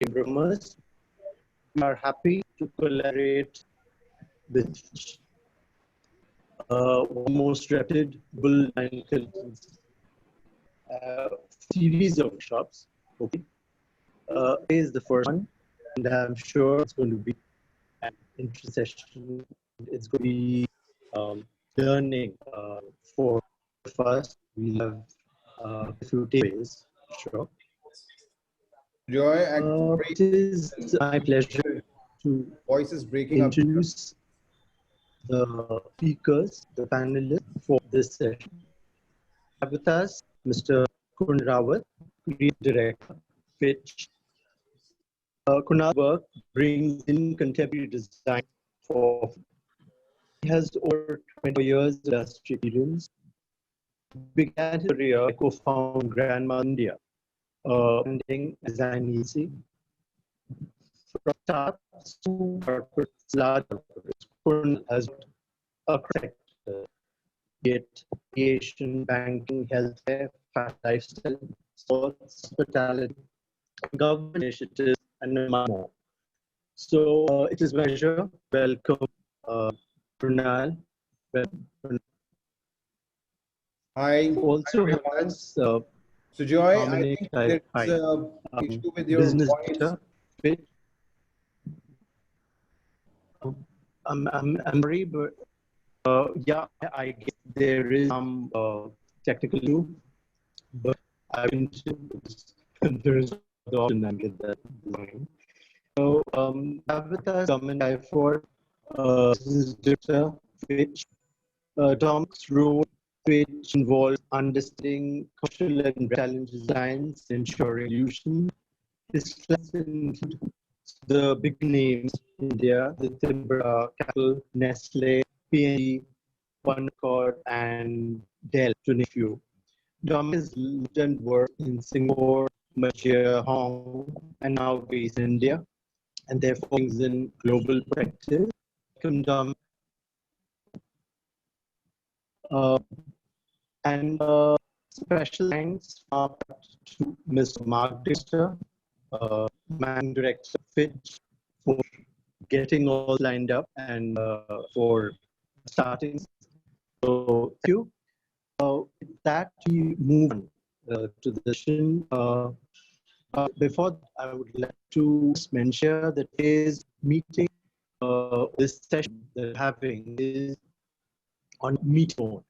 Brahmas. We are happy to collaborate with one most reputable consultancy series of workshops. Okay, is the first one, and I'm sure it's going to be an interesting session. It's going to be learning for us. We have a few takeaways, sure. Joy, It is my pleasure to voice is breaking up. introduce the speakers, the panelists for this session. I have with us Mr. Rawat, Creative Director, FITCH. Kurnal's work brings in contemporary design for. He has over 20 years of industry experience. Began his career co-founding Grandma India, funding design agency. From startups to corporates, large corporates, Kurnal has across sectors, be it aviation, banking, healthcare, lifestyle, sports, hospitality, government initiatives, and much more. So it is my pleasure. Welcome, Kurnal. Hi. Also Hi, has so Joy, Dominic I think there's Twyford, an issue with your business voice. director. I'm sorry, but yeah, I guess there is some technical issue, but I mentioned there is the option and get that line. So have with us Dominic Twyford, business director, which Dom's role, which involves understanding commercial and challenge designs, ensuring solutions. His clients include the big names in India, the Timbra, Capital, Nestle, P&G, OneCord, and Dell, to name a few. Dom has lived and worked in Singapore, Malaysia, Hong Kong, and now based in India, and therefore brings in global perspective. Welcome, Dom. And special thanks to Mr. Mark Dister, Managing Director of FITCH, for getting all lined up and for starting. So thank you. With that, we move on to the session. Before I would like to mention that today's meeting, this session that we're having is on meet mode,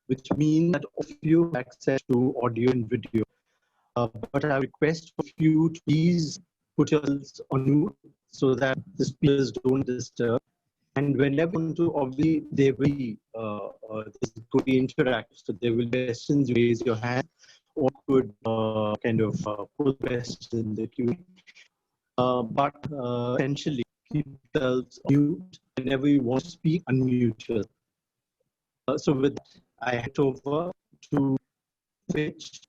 which means that all of you have access to audio and video. But I request of you to please put yourselves on mute so that the speakers don't disturb. And whenever you want to, obviously, there will be this could be interactive. So there will be questions, you raise your hand, or could kind of put questions in the queue. But essentially, keep yourselves on mute. Whenever you want to speak, unmute yourself. So with that, I hand over to FITCH.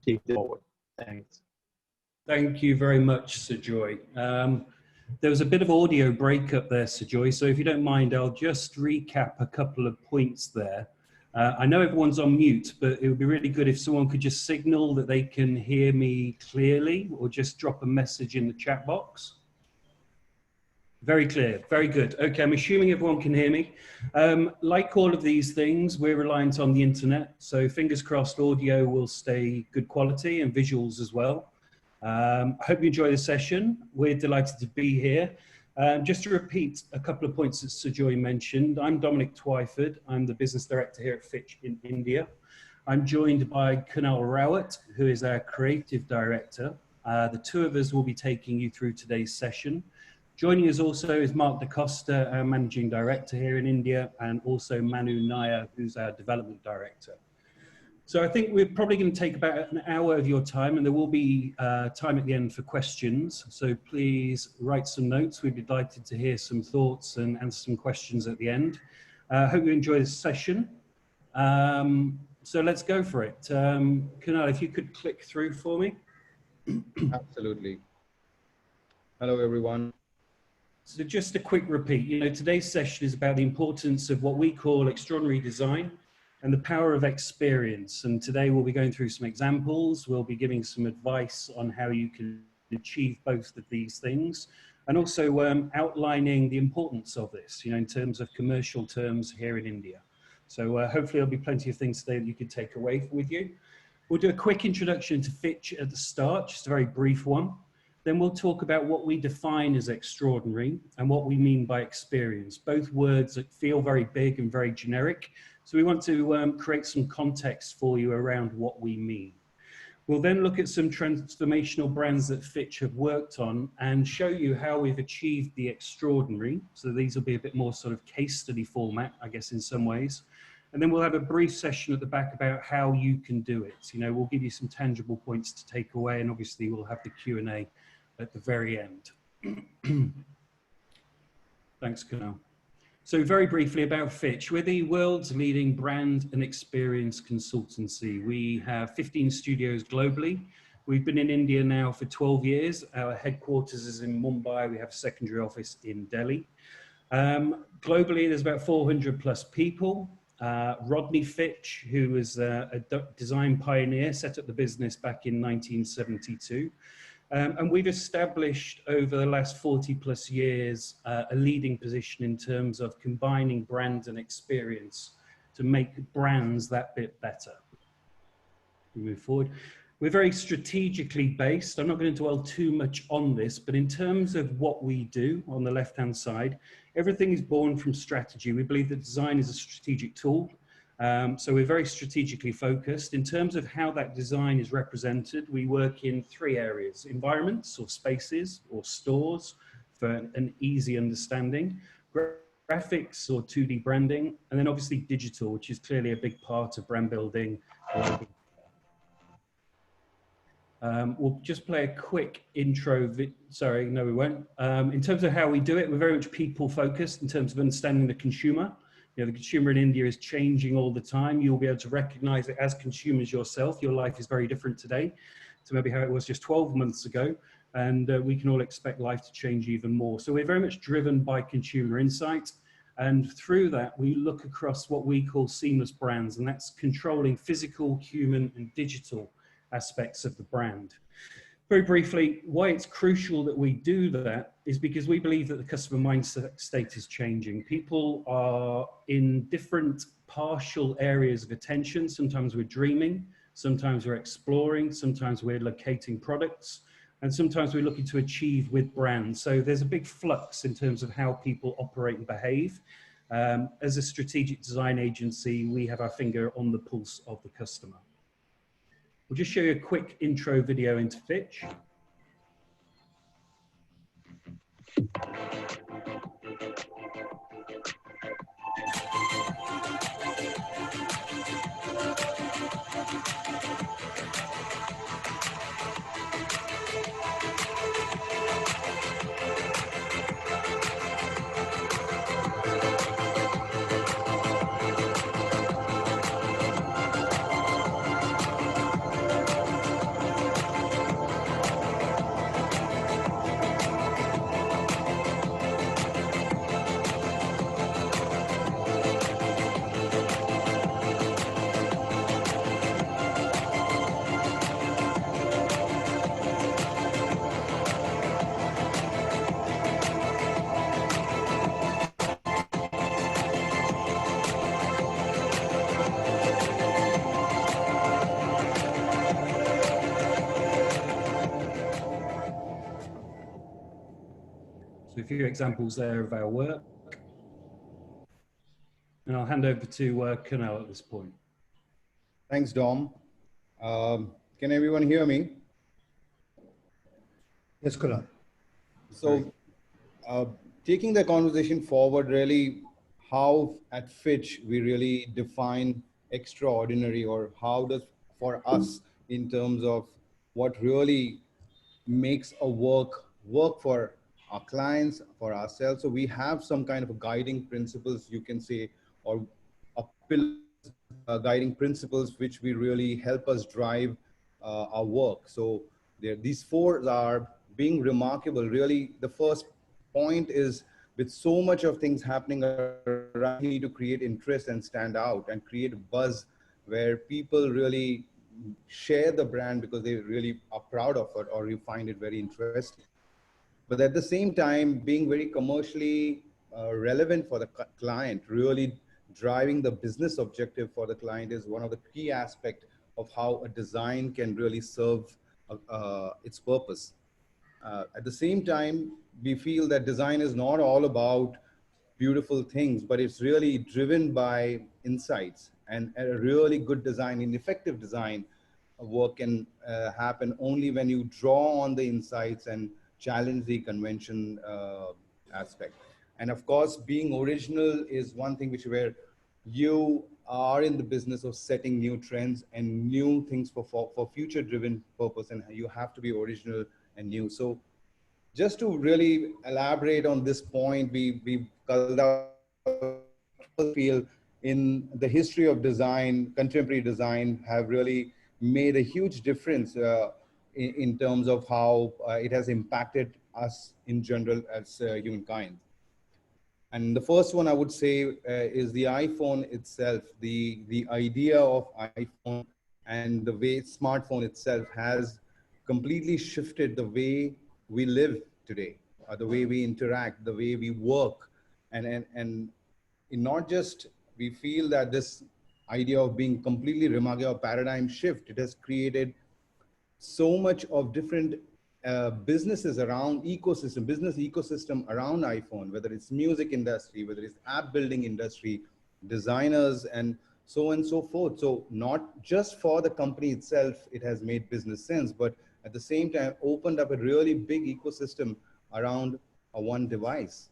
Take it forward. Thanks. Thank you very much, Sir Joy. There was a bit of audio breakup there, Sir Joy, so if you don't mind, I'll just recap a couple of points there. I know everyone's on mute, but it would be really good if someone could just signal that they can hear me clearly, or just drop a message in the chat box. Very clear, very good. Okay, I'm assuming everyone can hear me. Like all of these things, we're reliant on the internet, so fingers crossed audio will stay good quality and visuals as well. I hope you enjoy the session. We're delighted to be here. Just to repeat a couple of points that Sir Joy mentioned, I'm Dominic Twyford. I'm the business director here at FITCH in India. I'm joined by Kurnal Rawat, who is our creative director. The two of us will be taking you through today's session. Joining us also is Mark DaCosta, our managing director here in India, and also Manu Nair, who's our development director. So I think we're probably going to take about an hour of your time, and there will be time at the end for questions. So please write some notes. We'd be delighted to hear some thoughts and answer some questions at the end. Hope you enjoy this session. So let's go for it. Kurnal, if you could click through for me. Absolutely. Hello, everyone. So just a quick repeat, today's session is about the importance of what we call extraordinary design and the power of experience. And today we'll be going through some examples. We'll be giving some advice on how you can achieve both of these things, and also outlining the importance of this, in terms of commercial terms here in India. So hopefully there'll be plenty of things today that you could take away with you. We'll do a quick introduction to FITCH at the start, just a very brief one. Then we'll talk about what we define as extraordinary and what we mean by experience, both words that feel very big and very generic. So we want to create some context for you around what we mean. We'll then look at some transformational brands that FITCH have worked on and show you how we've achieved the extraordinary. So these will be a bit more sort of case study format, I guess, in some ways. And then we'll have a brief session at the back about how you can do it. We'll give you some tangible points to take away, and obviously we'll have the Q&A at the very end. Thanks, Kurnal. So very briefly about FITCH. We're the world's leading brand and experience consultancy. We have 15 studios globally. We've been in India now for 12 years. Our headquarters is in Mumbai. We have a secondary office in Delhi. Globally, there's about 400 plus people. Rodney Fitch, who was a design pioneer, set up the business back in 1972. And we've established over the last 40 plus years a leading position in terms of combining brand and experience to make brands that bit better. We move forward. We're very strategically based. I'm not going to dwell too much on this, but in terms of what we do on the left-hand side, everything is born from strategy. We believe that design is a strategic tool. So we're very strategically focused. In terms of how that design is represented, we work in 3 areas: environments or spaces or stores for an easy understanding, graphics or 2D branding, and then obviously digital, which is clearly a big part of brand building. We'll just play a quick intro. Sorry, no, we won't. In terms of how we do it, we're very much people focused in terms of understanding the consumer. The consumer in India is changing all the time. You'll be able to recognize it as consumers yourself. Your life is very different today to maybe how it was just 12 months ago. And we can all expect life to change even more. So we're very much driven by consumer insight. And through that, we look across what we call seamless brands, and that's controlling physical, human, and digital aspects of the brand. Very briefly, why it's crucial that we do that is because we believe that the customer mindset state is changing. People are in different partial areas of attention. Sometimes we're dreaming, sometimes we're exploring, sometimes we're locating products, and sometimes we're looking to achieve with brands. So there's a big flux in terms of how people operate and behave. As a strategic design agency, we have our finger on the pulse of the customer. We'll just show you a quick intro video into FITCH. So a few examples there of our work. And I'll hand over to Kurnal at this point. Thanks, Dom. Can everyone hear me? Yes, Kurnal. So taking the conversation forward, really how at FITCH we really define extraordinary, or how does for us in terms of what really makes a work for our clients, for ourselves. So we have some kind of guiding principles, you can say, or guiding principles which we really help us drive our work. So these 4 are being remarkable. Really, the first point is with so much of things happening around, you need to create interest and stand out and create buzz where people really share the brand because they really are proud of it or you find it very interesting. But at the same time, being very commercially relevant for the client, really driving the business objective for the client is one of the key aspects of how a design can really serve its purpose. At the same time, we feel that design is not all about beautiful things, but it's really driven by insights, and a really good design, an effective design work can happen only when you draw on the insights and challenge the convention aspect. And of course, being original is one thing which where you are in the business of setting new trends and new things for future driven purpose, and you have to be original and new. So just to really elaborate on this point, we called out people feel in the history of design, contemporary design have really made a huge difference in terms of how it has impacted us in general as humankind. And the first one I would say is the iPhone itself. The idea of iPhone and the way smartphone itself has completely shifted the way we live today, the way we interact, the way we work. And in not just, we feel that this idea of being completely remarkable paradigm shift, it has created so much of different businesses around ecosystem, business ecosystem around iPhone, whether it's music industry, whether it's app building industry, designers, and so on and so forth. So not just for the company itself, it has made business sense, but at the same time opened up a really big ecosystem around a one device.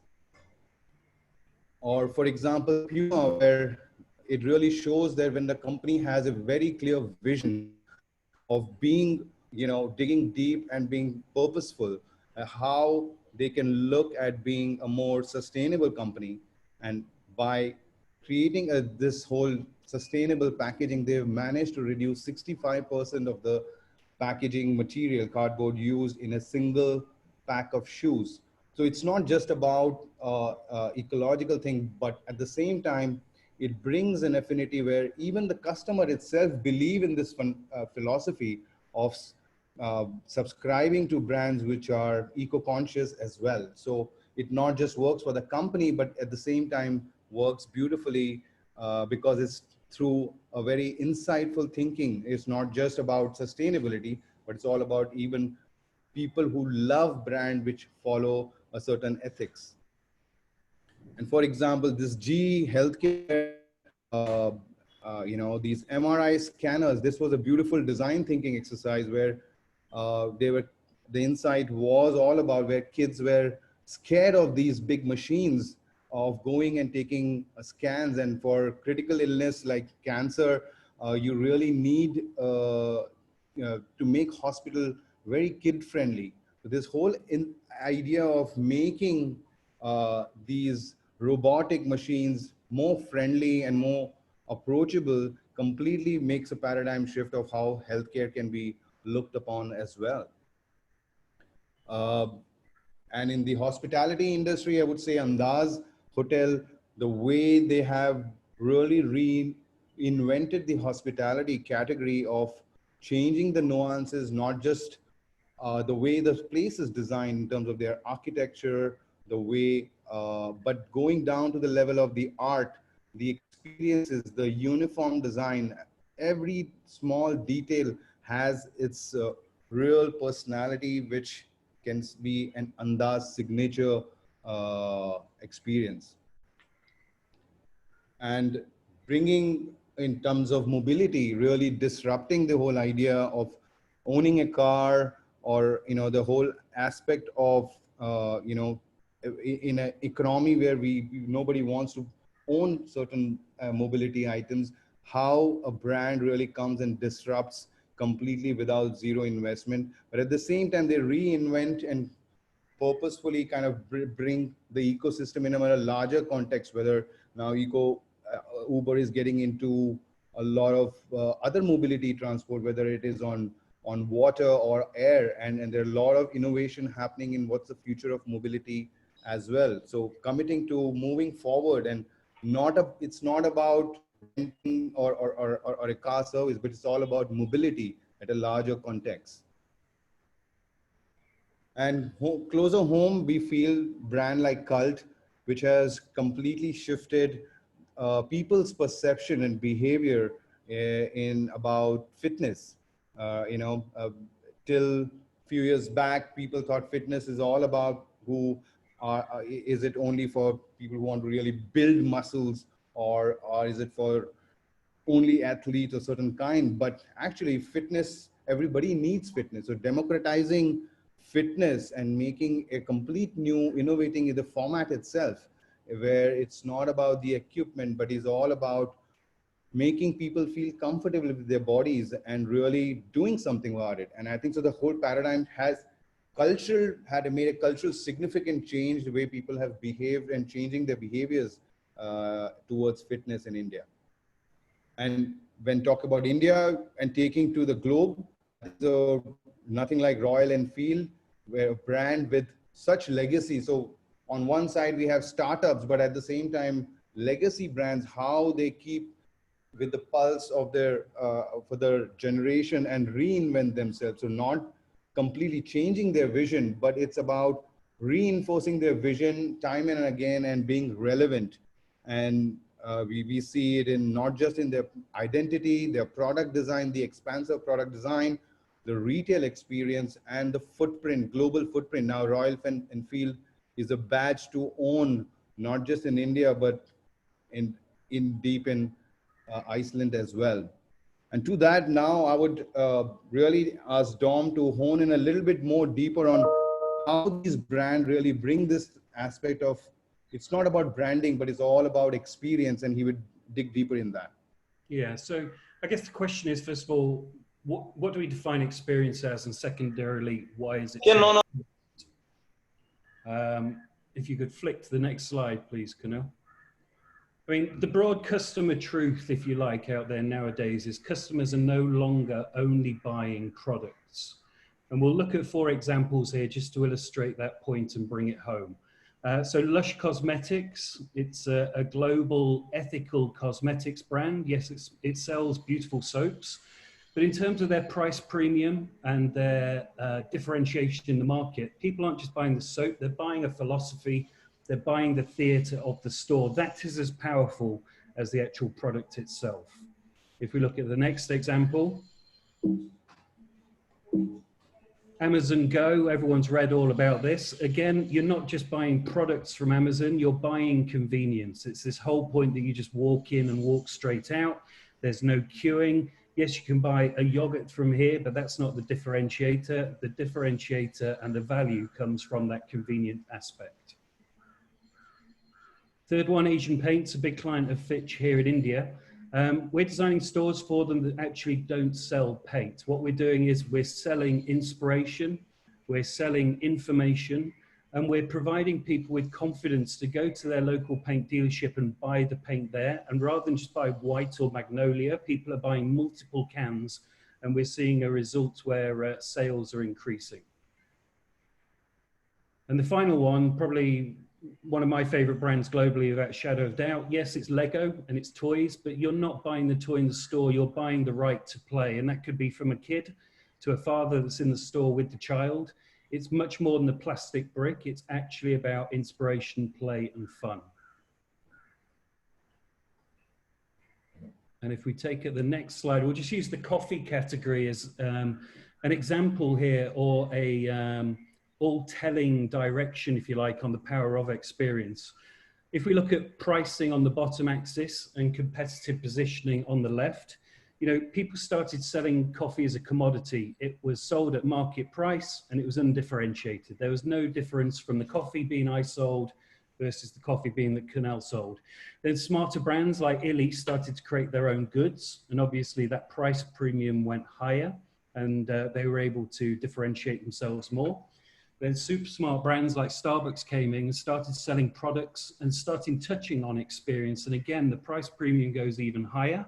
Or for example, Puma, where it really shows that when the company has a very clear vision of being, digging deep and being purposeful, how they can look at being a more sustainable company. And by creating this whole sustainable packaging, they've managed to reduce 65% of the packaging material, cardboard, used in a single pack of shoes. So it's not just about ecological thing, but at the same time, it brings an affinity where even the customer itself believe in this philosophy of subscribing to brands which are eco-conscious as well. So it not just works for the company, but at the same time works beautifully because it's through a very insightful thinking. It's not just about sustainability, but it's all about even people who love brand which follow a certain ethics. And for example, this GE healthcare, these MRI scanners, this was a beautiful design thinking exercise where the insight was all about where kids were scared of these big machines of going and taking scans. And for critical illness like cancer, you really need to make hospital very kid friendly. So this whole idea of making these robotic machines more friendly and more approachable completely makes a paradigm shift of how healthcare can be looked upon as well. And in the hospitality industry, I would say Andaz Hotel, the way they have really reinvented the hospitality category of changing the nuances, not just the way the place is designed in terms of their architecture, the way, but going down to the level of the art, the experiences, the uniform design, every small detail has its real personality, which can be an Andaz signature experience. And bringing in terms of mobility, really disrupting the whole idea of owning a car, or the whole aspect of in an economy where nobody wants to own certain mobility items, how a brand really comes and disrupts completely without zero investment. But at the same time, they reinvent and purposefully kind of bring the ecosystem in a larger context, whether now Uber is getting into a lot of other mobility transport, whether it is on water or air, and there are a lot of innovation happening in what's the future of mobility as well. So committing to moving forward, and it's not about renting or a car service, but it's all about mobility at a larger context. And closer home, we feel brand like Cult, which has completely shifted people's perception and behavior in about fitness. Till few years back, people thought fitness is all about is it only for people who want to really build muscles, or is it for only athletes or certain kind? But actually fitness, everybody needs fitness. So democratizing fitness and making a complete new, innovating in the format itself, where it's not about the equipment, but is all about making people feel comfortable with their bodies and really doing something about it. And I think so the whole paradigm made a cultural significant change, the way people have behaved and changing their behaviors towards fitness in India. And when talk about India and taking to the globe, so nothing like Royal Enfield, where a brand with such legacy. So on one side we have startups, but at the same time, legacy brands, how they keep with the pulse of their for their generation and reinvent themselves. So not completely changing their vision, but it's about reinforcing their vision time and again and being relevant. And we see it in not just in their identity, their product design, the expansive product design, the retail experience, and the footprint, global footprint. Now Royal Enfield is a badge to own, not just in India, but in deep in Iceland as well. And to that, now I would really ask Dom to hone in a little bit more deeper on how these brands really bring this aspect of, it's not about branding, but it's all about experience, and he would dig deeper in that. Yeah, so I guess the question is, first of all, what do we define experience as? And secondarily, why is it? Yeah, if you could flick to the next slide, please, Kurnal. I mean, the broad customer truth, if you like, out there nowadays is customers are no longer only buying products. And we'll look at 4 examples here just to illustrate that point and bring it home. So Lush Cosmetics, it's a global ethical cosmetics brand. Yes, it sells beautiful soaps, but in terms of their price premium and their differentiation in the market, people aren't just buying the soap, they're buying a philosophy, they're buying the theater of the store. That is as powerful as the actual product itself. If we look at the next example, Amazon Go, everyone's read all about this. Again, you're not just buying products from Amazon, you're buying convenience. It's this whole point that you just walk in and walk straight out. There's no queuing. Yes, you can buy a yogurt from here, but that's not the differentiator. The differentiator and the value comes from that convenient aspect. Third one, Asian Paints, a big client of FITCH here in India. We're designing stores for them that actually don't sell paint. What we're doing is we're selling inspiration, we're selling information, and we're providing people with confidence to go to their local paint dealership and buy the paint there. And rather than just buy white or magnolia, people are buying multiple cans, and we're seeing a result where sales are increasing. And the final one, probably one of my favorite brands globally without a shadow of doubt. Yes, it's Lego and it's toys, but you're not buying the toy in the store, you're buying the right to play. And that could be from a kid to a father that's in the store with the child. It's much more than a plastic brick. It's actually about inspiration, play, and fun. And if we take it the next slide, we'll just use the coffee category as an example here, or a all-telling direction, if you like, on the power of experience. If we look at pricing on the bottom axis and competitive positioning on the left, you know, people started selling coffee as a commodity. It was sold at market price and it was undifferentiated. There was no difference from the coffee bean I sold versus the coffee bean that Kurnal sold. Then smarter brands like Illy started to create their own goods, and obviously that price premium went higher, and they were able to differentiate themselves more. Then super smart brands like Starbucks came in and started selling products and starting touching on experience. And again, the price premium goes even higher,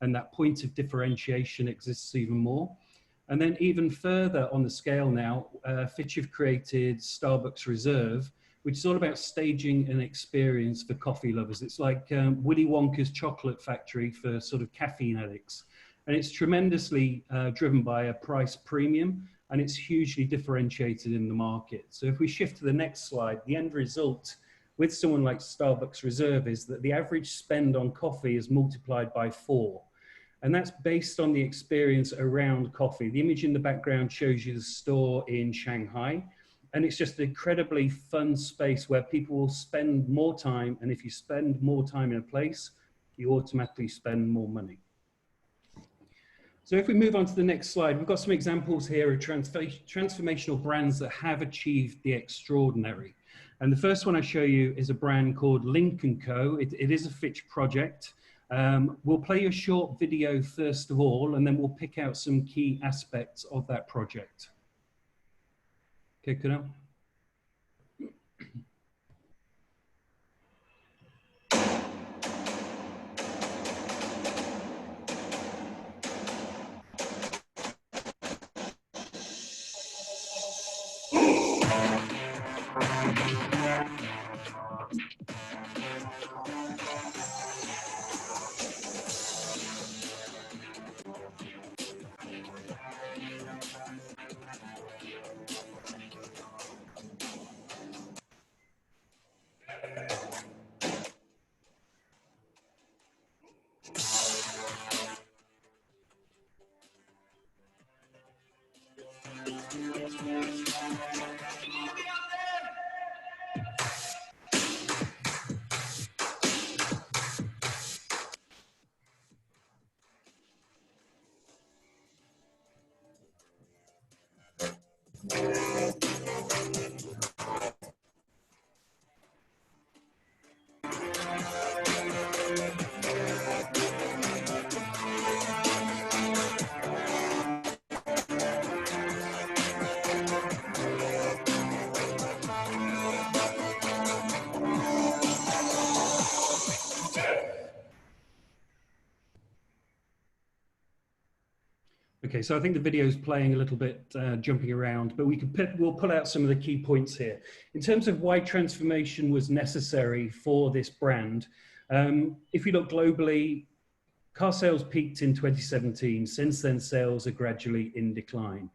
and that point of differentiation exists even more. And then even further on the scale now, FITCH have created Starbucks Reserve, which is all about staging an experience for coffee lovers. It's like Willy Wonka's chocolate factory for sort of caffeine addicts. And it's tremendously driven by a price premium, and it's hugely differentiated in the market. So if we shift to the next slide, the end result with someone like Starbucks Reserve is that the average spend on coffee is multiplied by 4. And that's based on the experience around coffee. The image in the background shows you the store in Shanghai. And it's just an incredibly fun space where people will spend more time. And if you spend more time in a place, you automatically spend more money. So if we move on to the next slide, we've got some examples here of transformational brands that have achieved the extraordinary. And the first one I show you is a brand called Link & Co. It is a Fitch project. We'll play a short video first of all, and then we'll pick out some key aspects of that project. Okay, Kurnal. Okay, so I think the video is playing a little bit, jumping around, but we'll pull out some of the key points here. In terms of why transformation was necessary for this brand, if we look globally, car sales peaked in 2017. Since then, sales are gradually in decline.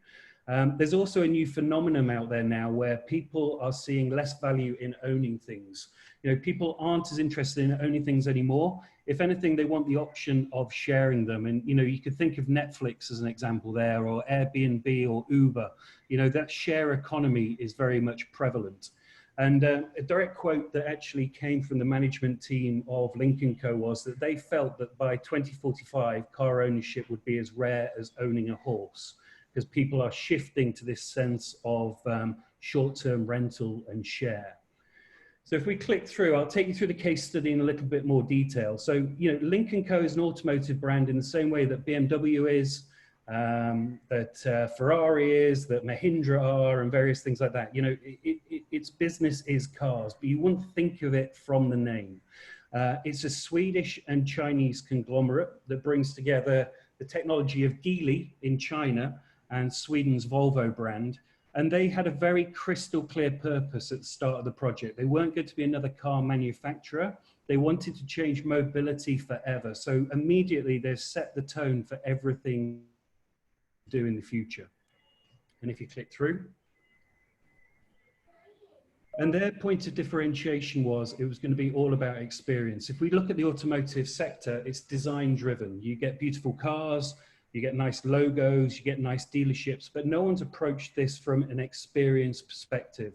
There's also a new phenomenon out there now where people are seeing less value in owning things. You know, people aren't as interested in owning things anymore. If anything, they want the option of sharing them. And, you know, you could think of Netflix as an example there, or Airbnb or Uber. You know, that share economy is very much prevalent. And a direct quote that actually came from the management team of Link & Co was that they felt that by 2045, car ownership would be as rare as owning a horse, because people are shifting to this sense of short-term rental and share. So if we click through, I'll take you through the case study in a little bit more detail. So, you know, Link & Co is an automotive brand in the same way that BMW is, that Ferrari is, that Mahindra are, and various things like that. You know, its business is cars, but you wouldn't think of it from the name. It's a Swedish and Chinese conglomerate that brings together the technology of Geely in China and Sweden's Volvo brand. And they had a very crystal clear purpose at the start of the project. They weren't going to be another car manufacturer. They wanted to change mobility forever. So immediately they've set the tone for everything to do in the future. And if you click through, and their point of differentiation was it was going to be all about experience. If we look at the automotive sector, it's design driven. You get beautiful cars, you get nice logos, you get nice dealerships, but no one's approached this from an experience perspective.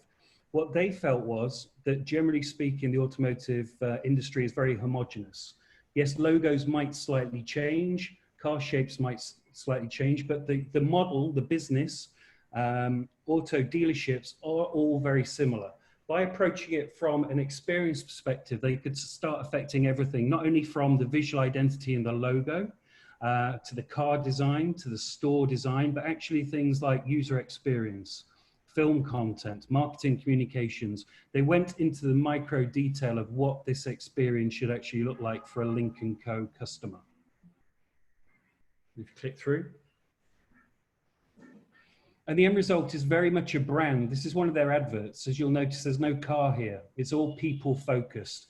What they felt was that generally speaking, the automotive industry is very homogenous. Yes, logos might slightly change, car shapes might slightly change, but the model, the business, auto dealerships are all very similar. By approaching it from an experience perspective, they could start affecting everything, not only from the visual identity and the logo, to the car design, to the store design, but actually things like user experience, film content, marketing communications. They went into the micro detail of what this experience should actually look like for a Link & Co customer. If you click through. And the end result is very much a brand. This is one of their adverts. As you'll notice, there's no car here. It's all people focused.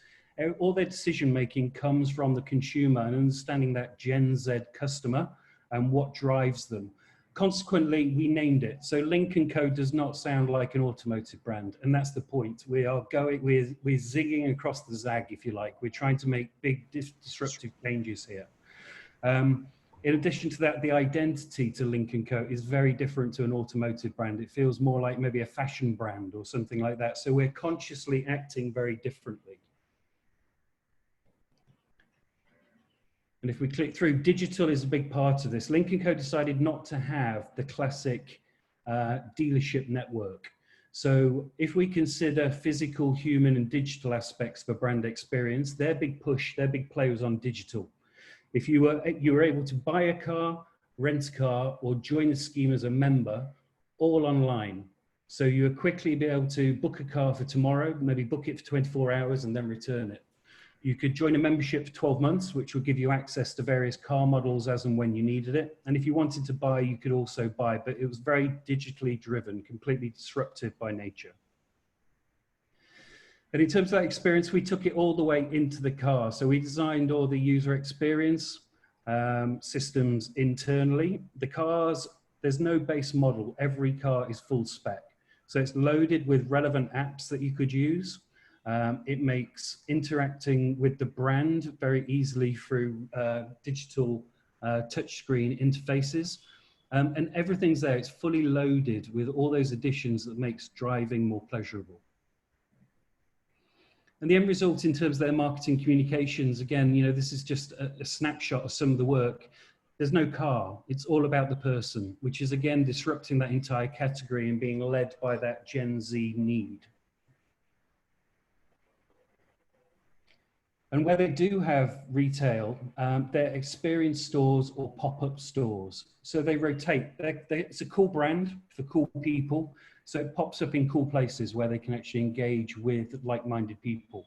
All their decision making comes from the consumer and understanding that Gen Z customer and what drives them. Consequently, we named it. So Link & Co does not sound like an automotive brand. And that's the point. We're zigging across the zag, if you like. We're trying to make big disruptive changes here. In addition to that, the identity to Link & Co is very different to an automotive brand. It feels more like maybe a fashion brand or something like that. So we're consciously acting very differently. And if we click through, digital is a big part of this. Link & Co decided not to have the classic dealership network. So if we consider physical, human, and digital aspects for brand experience, their big push, their big play was on digital. If you were able to buy a car, rent a car, or join the scheme as a member, all online. So you would quickly be able to book a car for tomorrow, maybe book it for 24 hours and then return it. You could join a membership for 12 months, which would give you access to various car models as and when you needed it. And if you wanted to buy, you could also buy, but it was very digitally driven, completely disruptive by nature. And in terms of that experience, we took it all the way into the car. So we designed all the user experience systems internally. The cars, there's no base model. Every car is full spec. So it's loaded with relevant apps that you could use. It makes interacting with the brand very easily through digital touchscreen interfaces. And everything's there. It's fully loaded with all those additions that makes driving more pleasurable. And the end result in terms of their marketing communications, again, you know, this is just a snapshot of some of the work. There's no car. It's all about the person, which is, again, disrupting that entire category and being led by that Gen Z need. And where they do have retail, they're experience stores or pop-up stores. So they rotate. It's a cool brand for cool people. So it pops up in cool places where they can actually engage with like-minded people.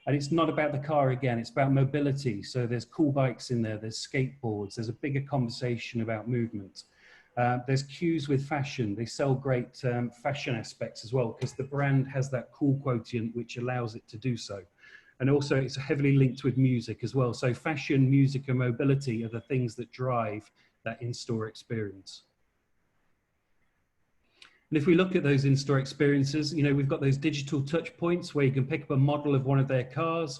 And it's not about the car again, it's about mobility. So there's cool bikes in there, there's skateboards, there's a bigger conversation about movement. There's cues with fashion. They sell great fashion aspects as well because the brand has that cool quotient which allows it to do so. And also it's heavily linked with music as well. So fashion, music, and mobility are the things that drive that in-store experience. And if we look at those in-store experiences, you know, we've got those digital touch points where you can pick up a model of one of their cars,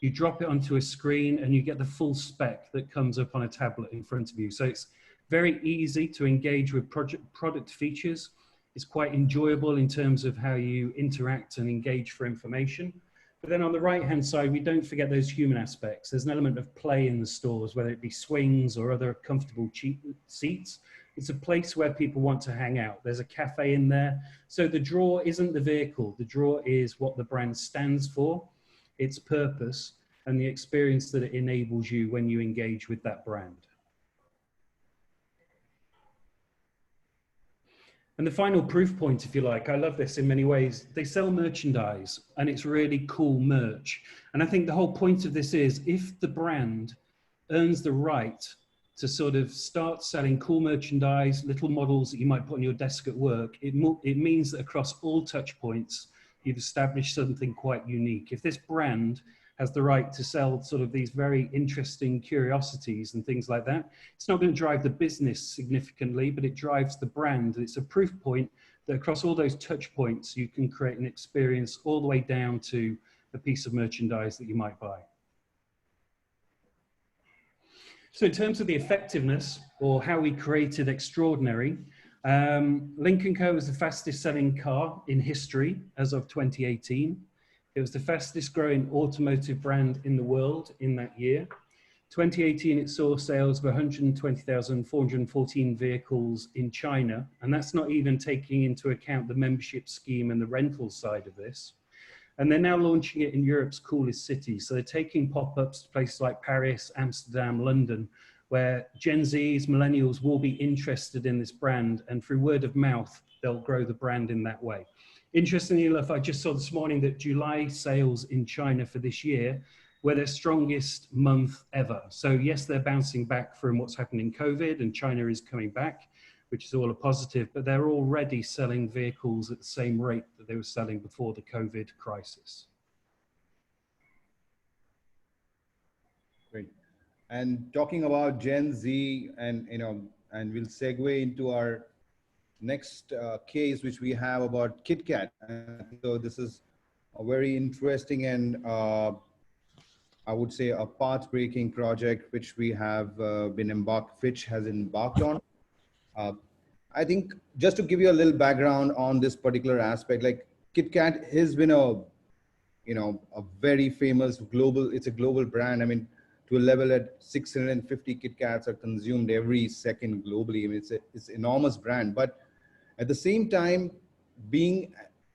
you drop it onto a screen and you get the full spec that comes up on a tablet in front of you. So it's very easy to engage with product features. It's quite enjoyable in terms of how you interact and engage for information. But then on the right-hand side, we don't forget those human aspects. There's an element of play in the stores, whether it be swings or other comfortable cheap seats. It's a place where people want to hang out. There's a cafe in there. So the draw isn't the vehicle. The draw is what the brand stands for, its purpose, and the experience that it enables you when you engage with that brand. And the final proof point, if you like, I love this in many ways, they sell merchandise and it's really cool merch. And I think the whole point of this is if the brand earns the right to sort of start selling cool merchandise, little models that you might put on your desk at work, it means that across all touch points, you've established something quite unique. If this brand has the right to sell sort of these very interesting curiosities and things like that, it's not going to drive the business significantly, but it drives the brand. It's a proof point that across all those touch points, you can create an experience all the way down to a piece of merchandise that you might buy. So in terms of the effectiveness or how we created extraordinary, Link & Co was the fastest selling car in history as of 2018. It was the fastest growing automotive brand in the world in that year. 2018, it saw sales of 120,414 vehicles in China. And that's not even taking into account the membership scheme and the rental side of this. And they're now launching it in Europe's coolest cities. So they're taking pop-ups to places like Paris, Amsterdam, London, where Gen Zs, millennials will be interested in this brand. And through word of mouth, they'll grow the brand in that way. Interestingly enough, I just saw this morning that July sales in China for this year were their strongest month ever. So yes, they're bouncing back from what's happened in COVID and China is coming back. which is all a positive, but they're already selling vehicles at the same rate that they were selling before the COVID crisis. Great. And talking about Gen Z, and and we'll segue into our next case, which we have about KitKat. So this is a very interesting and I would say a path-breaking project which we have FITCH has embarked on. I think just to give you a little background on this particular aspect, like KitKat has been a very famous global, it's a global brand. I mean, to a level at 650 KitKats are consumed every second globally. I mean, it's an enormous brand, but at the same time, being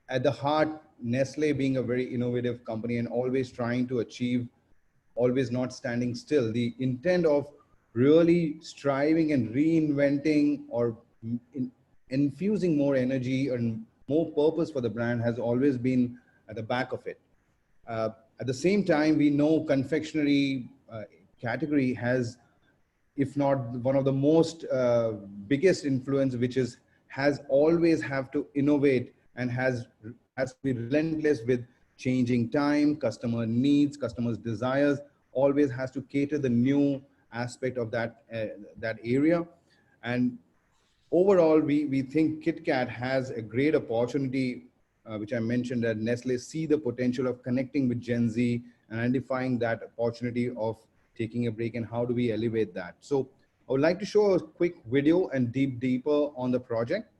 at the heart, Nestle being a very innovative company and always trying to achieve, always not standing still. The intent of really striving and reinventing or infusing more energy and more purpose for the brand has always been at the back of it. At the same time, we know confectionery category has, if not one of the most biggest influence, which is has always have to innovate and has to be relentless with changing time, customer needs, customers' desires, always has to cater the new aspect of that area. And overall, we think KitKat has a great opportunity, which I mentioned, that Nestle see the potential of connecting with Gen Z and identifying that opportunity of taking a break and how do we elevate that. So I would like to show a quick video and deeper on the project.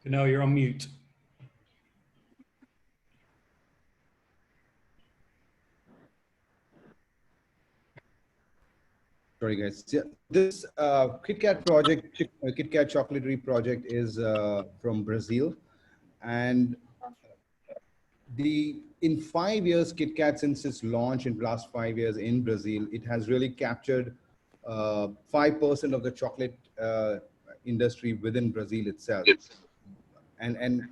Kurnal, you're on mute. Sorry, guys. Yeah, this KitKat project, KitKat Chocolatery project, is from Brazil, and in 5 years, KitKat, since its launch in the last 5 years in Brazil, it has really captured 5% of the chocolate industry within Brazil itself. And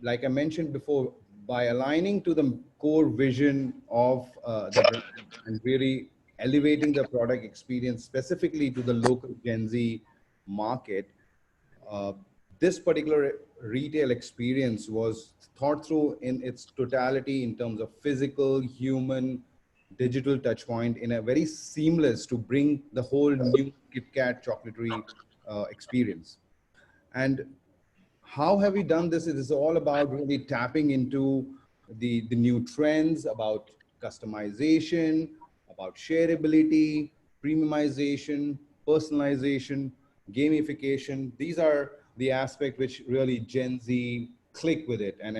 like I mentioned before, by aligning to the core vision of the brand and really elevating the product experience specifically to the local Gen Z market, this particular retail experience was thought through in its totality in terms of physical, human, digital touch point in a very seamless to bring the whole new KitKat chocolatery experience. And how have we done this? It is all about really tapping into the new trends about customization, about shareability, premiumization, personalization, gamification. These are the aspects which really Gen Z click with it, and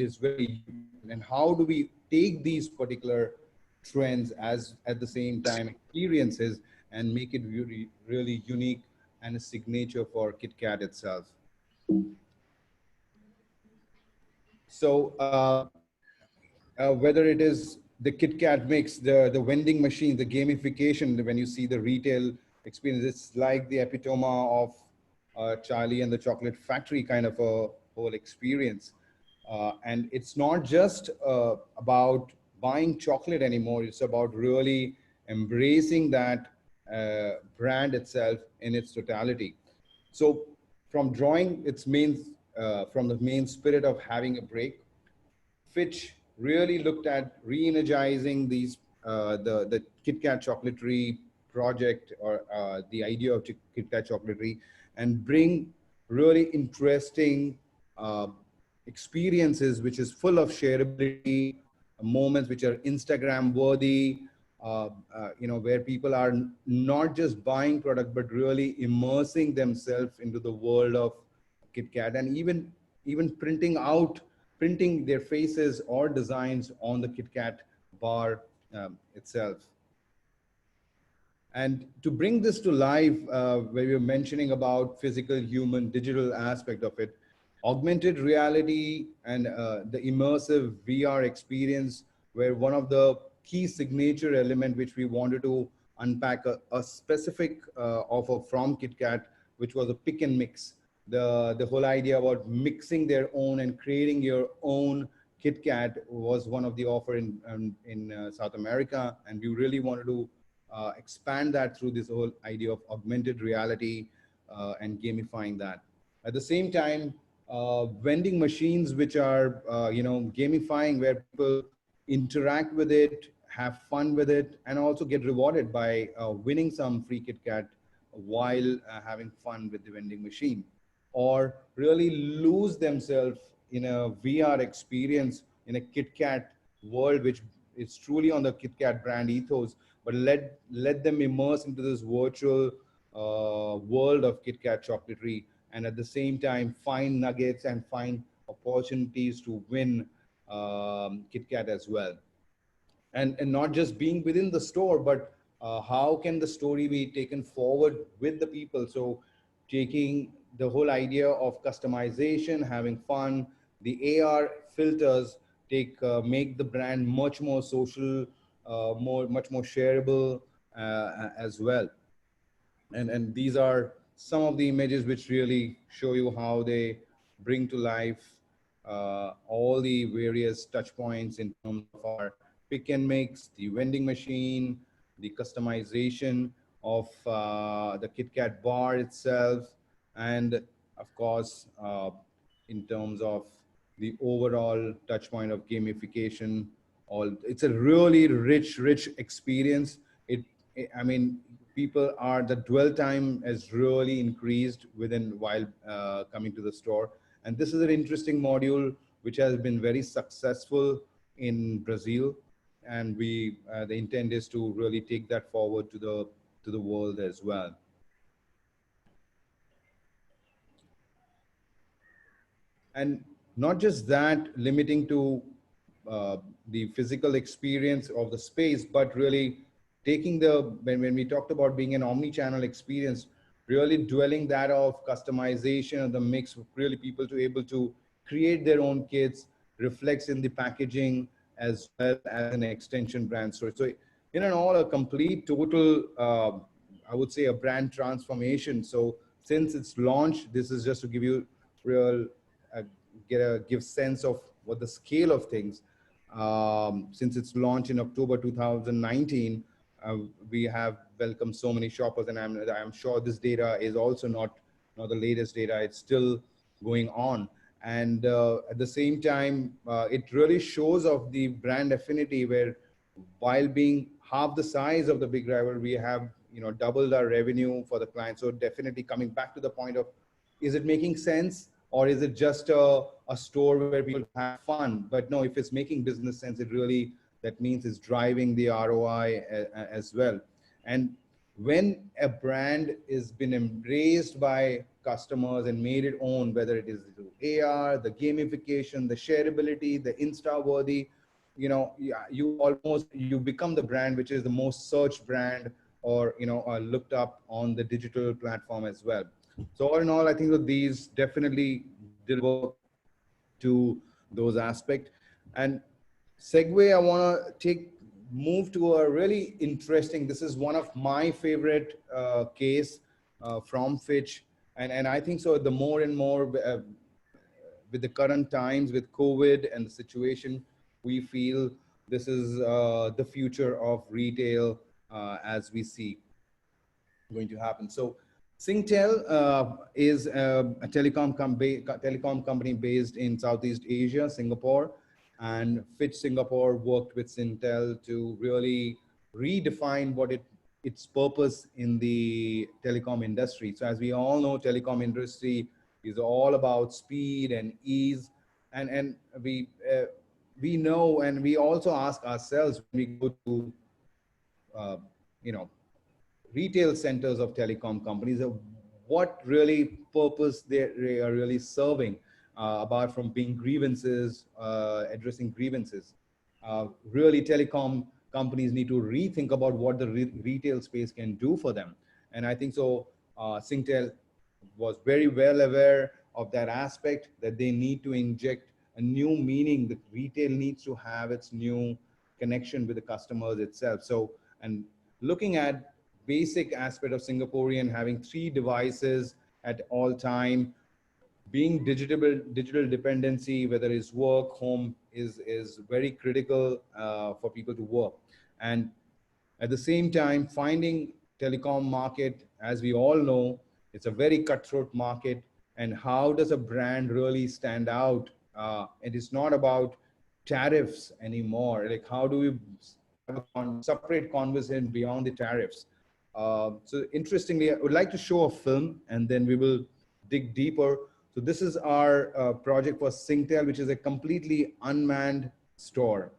it's very. And how do we take these particular trends as at the same time experiences and make it really, really unique and a signature for KitKat itself? So whether it is the KitKat mix, the vending machine, the gamification, when you see the retail experience, it's like the epitome of Charlie and the Chocolate Factory kind of a whole experience. And it's not just about buying chocolate anymore. It's about really embracing that brand itself in its totality. So from drawing its main, from the main spirit of having a break, Fitch really looked at re-energizing these, the KitKat Chocolatery project, or the idea of KitKat Chocolatery, and bring really interesting experiences, which is full of shareability, moments which are Instagram worthy, where people are not just buying product, but really immersing themselves into the world of KitKat, and even printing their faces or designs on the KitKat bar itself. And to bring this to life, where you're mentioning about physical, human, digital aspect of it, augmented reality and the immersive VR experience were one of the key signature element which we wanted to unpack a specific offer from KitKat, which was a pick and mix. The whole idea about mixing their own and creating your own KitKat was one of the offer in South America, and we really wanted to expand that through this whole idea of augmented reality and gamifying that. At the same time, vending machines, which are gamifying, where people interact with it, have fun with it, and also get rewarded by winning some free KitKat while having fun with the vending machine, or really lose themselves in a VR experience in a KitKat world, which is truly on the KitKat brand ethos, but let them immerse into this virtual world of KitKat chocolatery, and at the same time find nuggets and find opportunities to win KitKat as well. And not just being within the store, but how can the story be taken forward with the people? So taking the whole idea of customization, having fun, the AR filters make the brand much more social, much more shareable as well. And these are some of the images which really show you how they bring to life all the various touch points in terms of our pick and mix, the vending machine, the customization of the KitKat bar itself, and of course, in terms of the overall touch point of gamification. It's a really rich experience. I mean, the dwell time has really increased while coming to the store. And this is an interesting module which has been very successful in Brazil. And the intent is to really take that forward to the world as well. And not just that, limiting to the physical experience of the space, but really taking when we talked about being an omni-channel experience, really dwelling that of customization of the mix, really people to able to create their own kits, reflects in the packaging as well as an extension brand story. So in and all, a complete total, I would say, a brand transformation. So since its launch, this is just to give you real, give sense of what the scale of things. Since its launch in October 2019, we have welcomed so many shoppers, and I'm sure this data is also not the latest data. It's still going on. And at the same time, it really shows of the brand affinity, where while being half the size of the big rival, we have doubled our revenue for the client. So definitely coming back to the point of, is it making sense, or is it just a store where people have fun? But no, if it's making business sense, that means it's driving the ROI as well. And when a brand has been embraced by customers and made it own, whether it is the AR, the gamification, the shareability, the Insta-worthy, you become the brand which is the most searched brand, or looked up on the digital platform as well. So all in all, I think that these definitely deliver to those aspects. And segue, I want to move to a really interesting, this is one of my favorite case from Fitch. And I think so the more and more with the current times, with COVID and the situation, we feel this is the future of retail as we see going to happen. So Singtel is a telecom company based in Southeast Asia, Singapore, and Fitch Singapore worked with Singtel to really redefine what its purpose in the telecom industry. So as we all know, telecom industry is all about speed and ease, and we know, and we also ask ourselves when we go to uh, you know, retail centers of telecom companies, of what really purpose they are really serving, apart from being grievances, addressing grievances. Really, telecom companies need to rethink about what the retail space can do for them. And I think so, Singtel was very well aware of that aspect, that they need to inject a new meaning, that retail needs to have its new connection with the customers itself. So, and looking at basic aspect of Singaporean having 3 devices at all time, being digital dependency, whether it's work, home, is very critical for people to work. And at the same time, finding telecom market, as we all know, it's a very cutthroat market. And how does a brand really stand out? It is not about tariffs anymore. Like, how do we have a separate conversation beyond the tariffs? So interestingly, I would like to show a film and then we will dig deeper. So this is our project for Singtel, which is a completely unmanned store.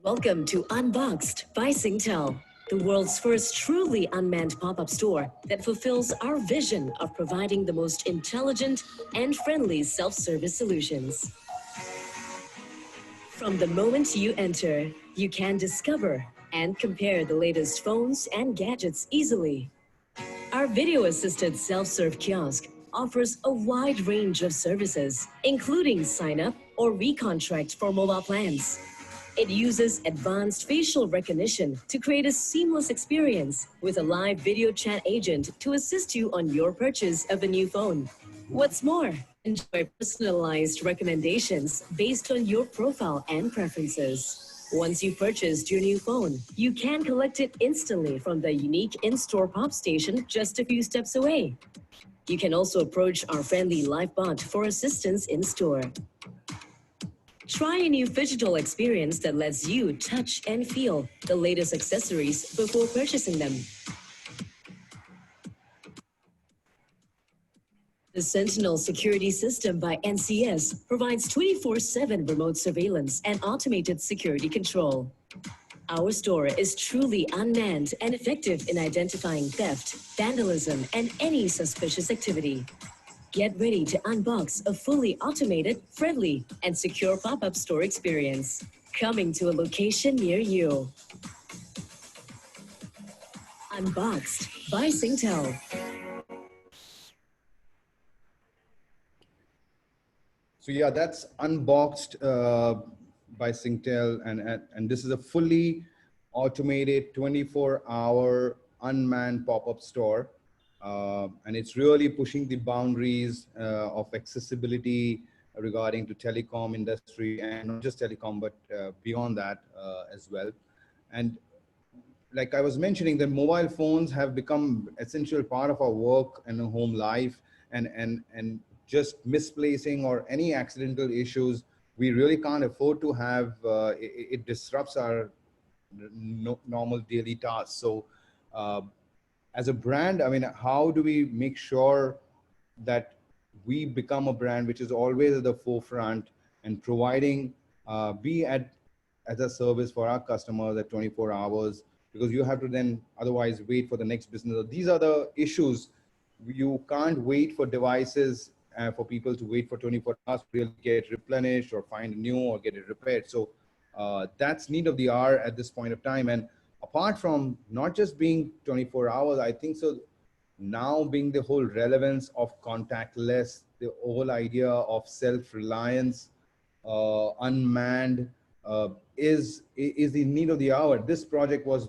Welcome to Unboxed by Singtel, the world's first truly unmanned pop-up store that fulfills our vision of providing the most intelligent and friendly self-service solutions. From the moment you enter, you can discover and compare the latest phones and gadgets easily. Our video-assisted self-serve kiosk offers a wide range of services, including sign-up or recontract for mobile plans. It uses advanced facial recognition to create a seamless experience with a live video chat agent to assist you on your purchase of a new phone. What's more, enjoy personalized recommendations based on your profile and preferences. Once you've purchased your new phone, you can collect it instantly from the unique in-store pop station just a few steps away. You can also approach our friendly live bot for assistance in-store. Try a new phygital experience that lets you touch and feel the latest accessories before purchasing them. The Sentinel security system by NCS provides 24/7 remote surveillance and automated security control. Our store is truly unmanned and effective in identifying theft, vandalism, and any suspicious activity. Get ready to unbox a fully automated, friendly, and secure pop-up store experience. Coming to a location near you. Unboxed by Singtel. So yeah, that's Unboxed by Singtel, and this is a fully automated 24-hour unmanned pop-up store, and it's really pushing the boundaries of accessibility regarding to telecom industry, and not just telecom, but beyond that as well. And like I was mentioning, the mobile phones have become essential part of our work and home life, and just misplacing or any accidental issues, we really can't afford to have, it disrupts our normal daily tasks. So as a brand, I mean, how do we make sure that we become a brand which is always at the forefront and providing, as a service for our customers at 24 hours, because you have to then otherwise wait for the next business. These are the issues. You can't wait for devices for people to wait for 24 hours to really get replenished or find new or get it repaired. So that's need of the hour at this point of time. And apart from not just being 24 hours, I think so now being the whole relevance of contactless, the whole idea of self-reliance, unmanned, is the need of the hour. This project was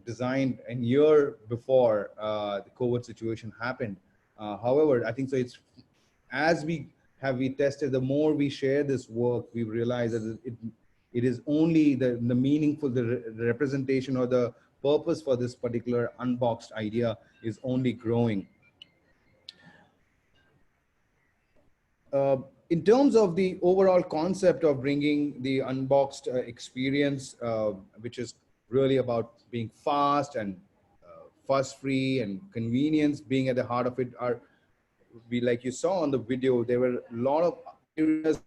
designed a year before the COVID situation happened. However, I think so it's, as we tested, the more we share this work, we realize that it is only the meaningful, the representation or the purpose for this particular unboxed idea is only growing. In terms of the overall concept of bringing the unboxed experience, which is really about being fast and fuss-free and convenience being at the heart of it, like you saw on the video, there were a lot of areas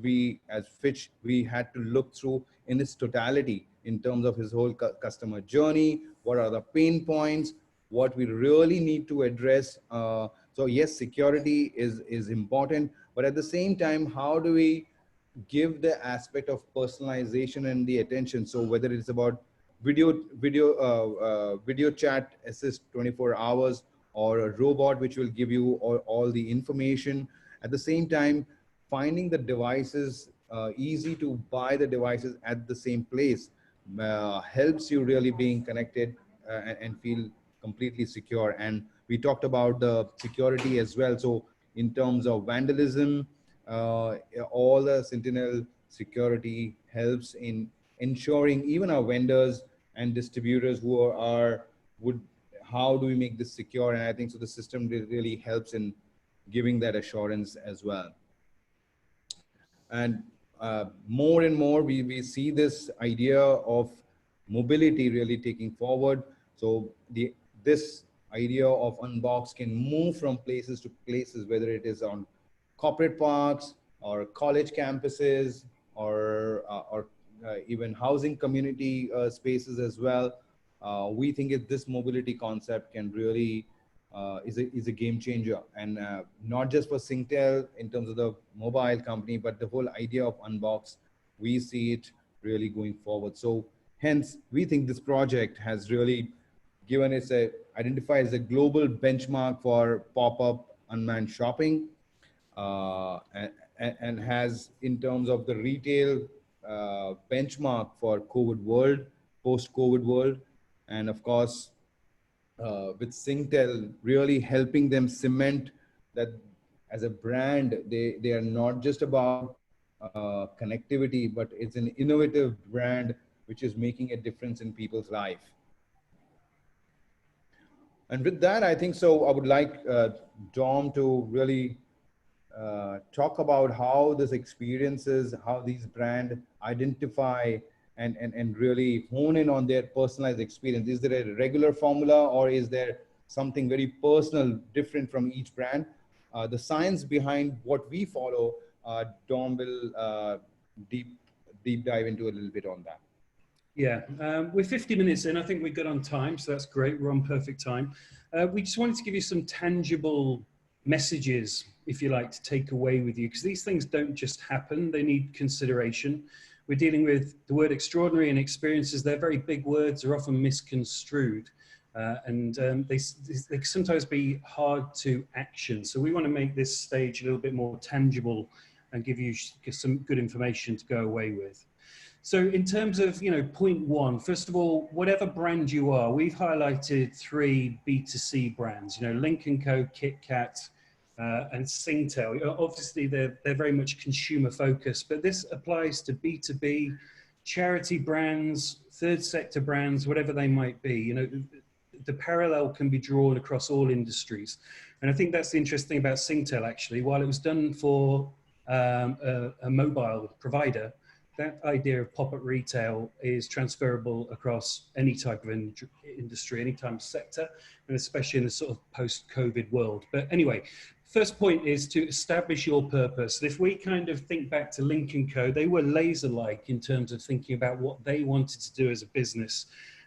we as FITCH, we had to look through in its totality in terms of his whole customer journey. What are the pain points? What we really need to address? So yes, security is important, but at the same time, how do we give the aspect of personalization and the attention? So whether it's about video chat assist 24 hours, or a robot which will give you all the information. At the same time, finding the devices, easy to buy the devices at the same place, helps you really being connected and feel completely secure. And we talked about the security as well. So in terms of vandalism, all the Sentinel security helps in ensuring even our vendors and distributors how do we make this secure? And I think so the system really helps in giving that assurance as well. And more and more, we see this idea of mobility really taking forward. So this idea of Unbox can move from places to places, whether it is on corporate parks or college campuses or even housing community spaces as well. We think this mobility concept can really is a game changer, and not just for Singtel in terms of the mobile company, but the whole idea of Unbox, we see it really going forward. So hence, we think this project has really given us identified as a global benchmark for pop-up unmanned shopping, and has in terms of the retail benchmark for COVID world, post-COVID world. And of course, with Singtel really helping them cement that as a brand, they are not just about connectivity, but it's an innovative brand which is making a difference in people's life. And with that, I think so I would like Dom to really talk about how this experiences, how these brands identify and really hone in on their personalized experience. Is there a regular formula, or is there something very personal, different from each brand? The science behind what we follow, Dom will deep dive into a little bit on that. Yeah, we're 50 minutes in. I think we're good on time, so that's great. We're on perfect time. We just wanted to give you some tangible messages, if you like, to take away with you, because these things don't just happen. They need consideration. We're dealing with the word extraordinary and experiences. They're very big words, are often misconstrued, and they can sometimes be hard to action. So we want to make this stage a little bit more tangible and give you some good information to go away with. So in terms of, point one, first of all, whatever brand you are, we've highlighted 3 B2C brands, Link & Co, KitKat, and Singtel. Obviously, they're very much consumer focused, but this applies to B2B, charity brands, third sector brands, whatever they might be. The parallel can be drawn across all industries. And I think that's the interesting thing about Singtel, actually. While it was done for a mobile provider, that idea of pop-up retail is transferable across any type of industry, any type of sector, and especially in the sort of post-COVID world. But anyway, first point is to establish your purpose. If we kind of think back to Link & Co, they were laser-like in terms of thinking about what they wanted to do as a business,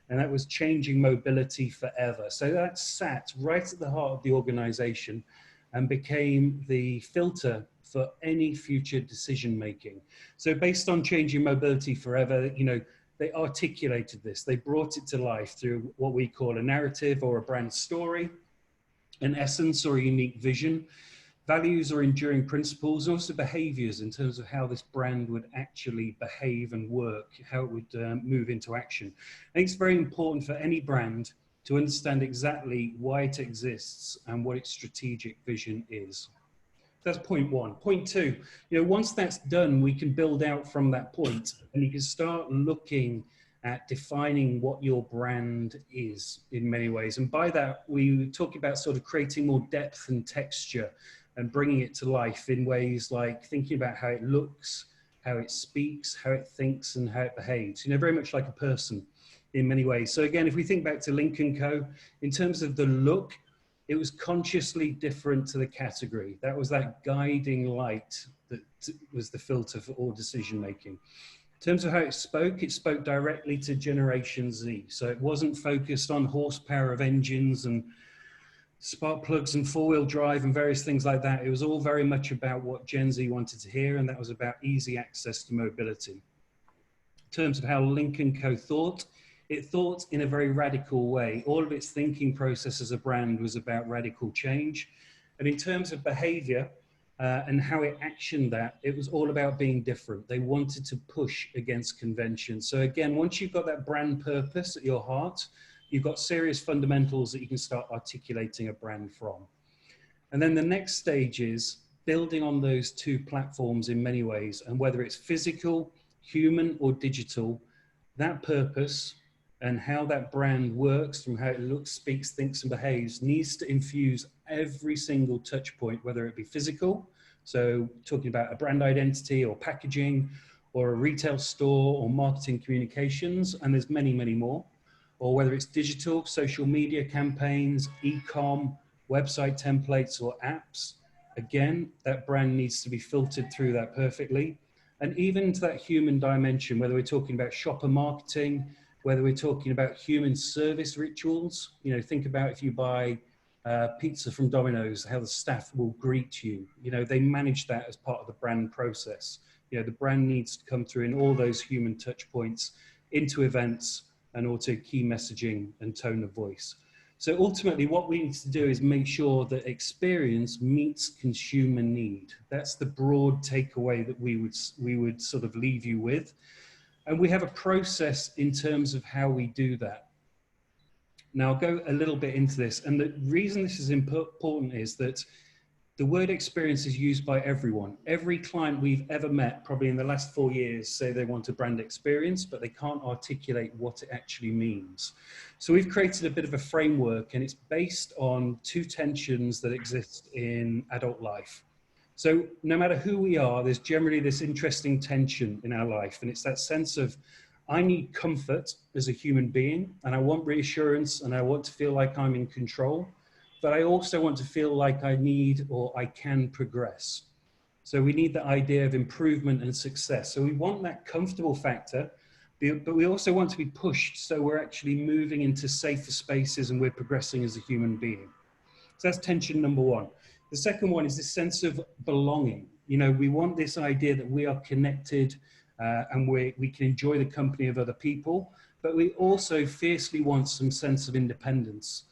and that was changing mobility forever. So that sat right at the heart of the organization and became the filter for any future decision making. So based on changing mobility forever, they articulated this. They brought it to life through what we call a narrative or a brand story, an essence or a unique vision, values or enduring principles, also behaviors in terms of how this brand would actually behave and work, how it would move into action. I think it's very important for any brand to understand exactly why it exists and what its strategic vision is. That's point one. Point two, once that's done, we can build out from that point, and you can start looking at defining what your brand is in many ways. And by that, we talk about sort of creating more depth and texture and bringing it to life in ways like thinking about how it looks, how it speaks, how it thinks, and how it behaves, very much like a person in many ways. So again, if we think back to Link & Co, in terms of the look, it was consciously different to the category. That was that guiding light that was the filter for all decision making. In terms of how it spoke directly to Generation Z. So it wasn't focused on horsepower of engines and spark plugs and four-wheel drive and various things like that. It was all very much about what Gen Z wanted to hear, and that was about easy access to mobility. In terms of how Link & Co thought, it thought in a very radical way. All of its thinking process as a brand was about radical change. And in terms of behavior and how it actioned that, it was all about being different. They wanted to push against convention. So again, once you've got that brand purpose at your heart, you've got serious fundamentals that you can start articulating a brand from. And then the next stage is building on those two platforms in many ways. And whether it's physical, human, or digital, that purpose and how that brand works, from how it looks, speaks, thinks, and behaves, needs to infuse every single touch point, whether it be physical, so talking about a brand identity or packaging, or a retail store or marketing communications, and there's many, many more, or whether it's digital, social media campaigns, e-com, website templates, or apps. Again, that brand needs to be filtered through that perfectly. And even to that human dimension, whether we're talking about shopper marketing, whether we're talking about human service rituals, think about if you buy pizza from Domino's, how the staff will greet you. They manage that as part of the brand process. The brand needs to come through in all those human touch points into events and also key messaging and tone of voice. So ultimately what we need to do is make sure that experience meets consumer need. That's the broad takeaway that we would sort of leave you with. And we have a process in terms of how we do that. Now I'll go a little bit into this. And the reason this is important is that the word experience is used by everyone. Every client we've ever met, probably in the last 4 years, say they want a brand experience, but they can't articulate what it actually means. So we've created a bit of a framework, and it's based on two tensions that exist in adult life. So no matter who we are, there's generally this interesting tension in our life. And it's that sense of, I need comfort as a human being, and I want reassurance, and I want to feel like I'm in control. But I also want to feel like I need or I can progress. So we need the idea of improvement and success. So we want that comfortable factor, but we also want to be pushed. So we're actually moving into safer spaces and we're progressing as a human being. So that's tension number one. The second one is this sense of belonging. We want this idea that we are connected and we can enjoy the company of other people, but we also fiercely want some sense of independence.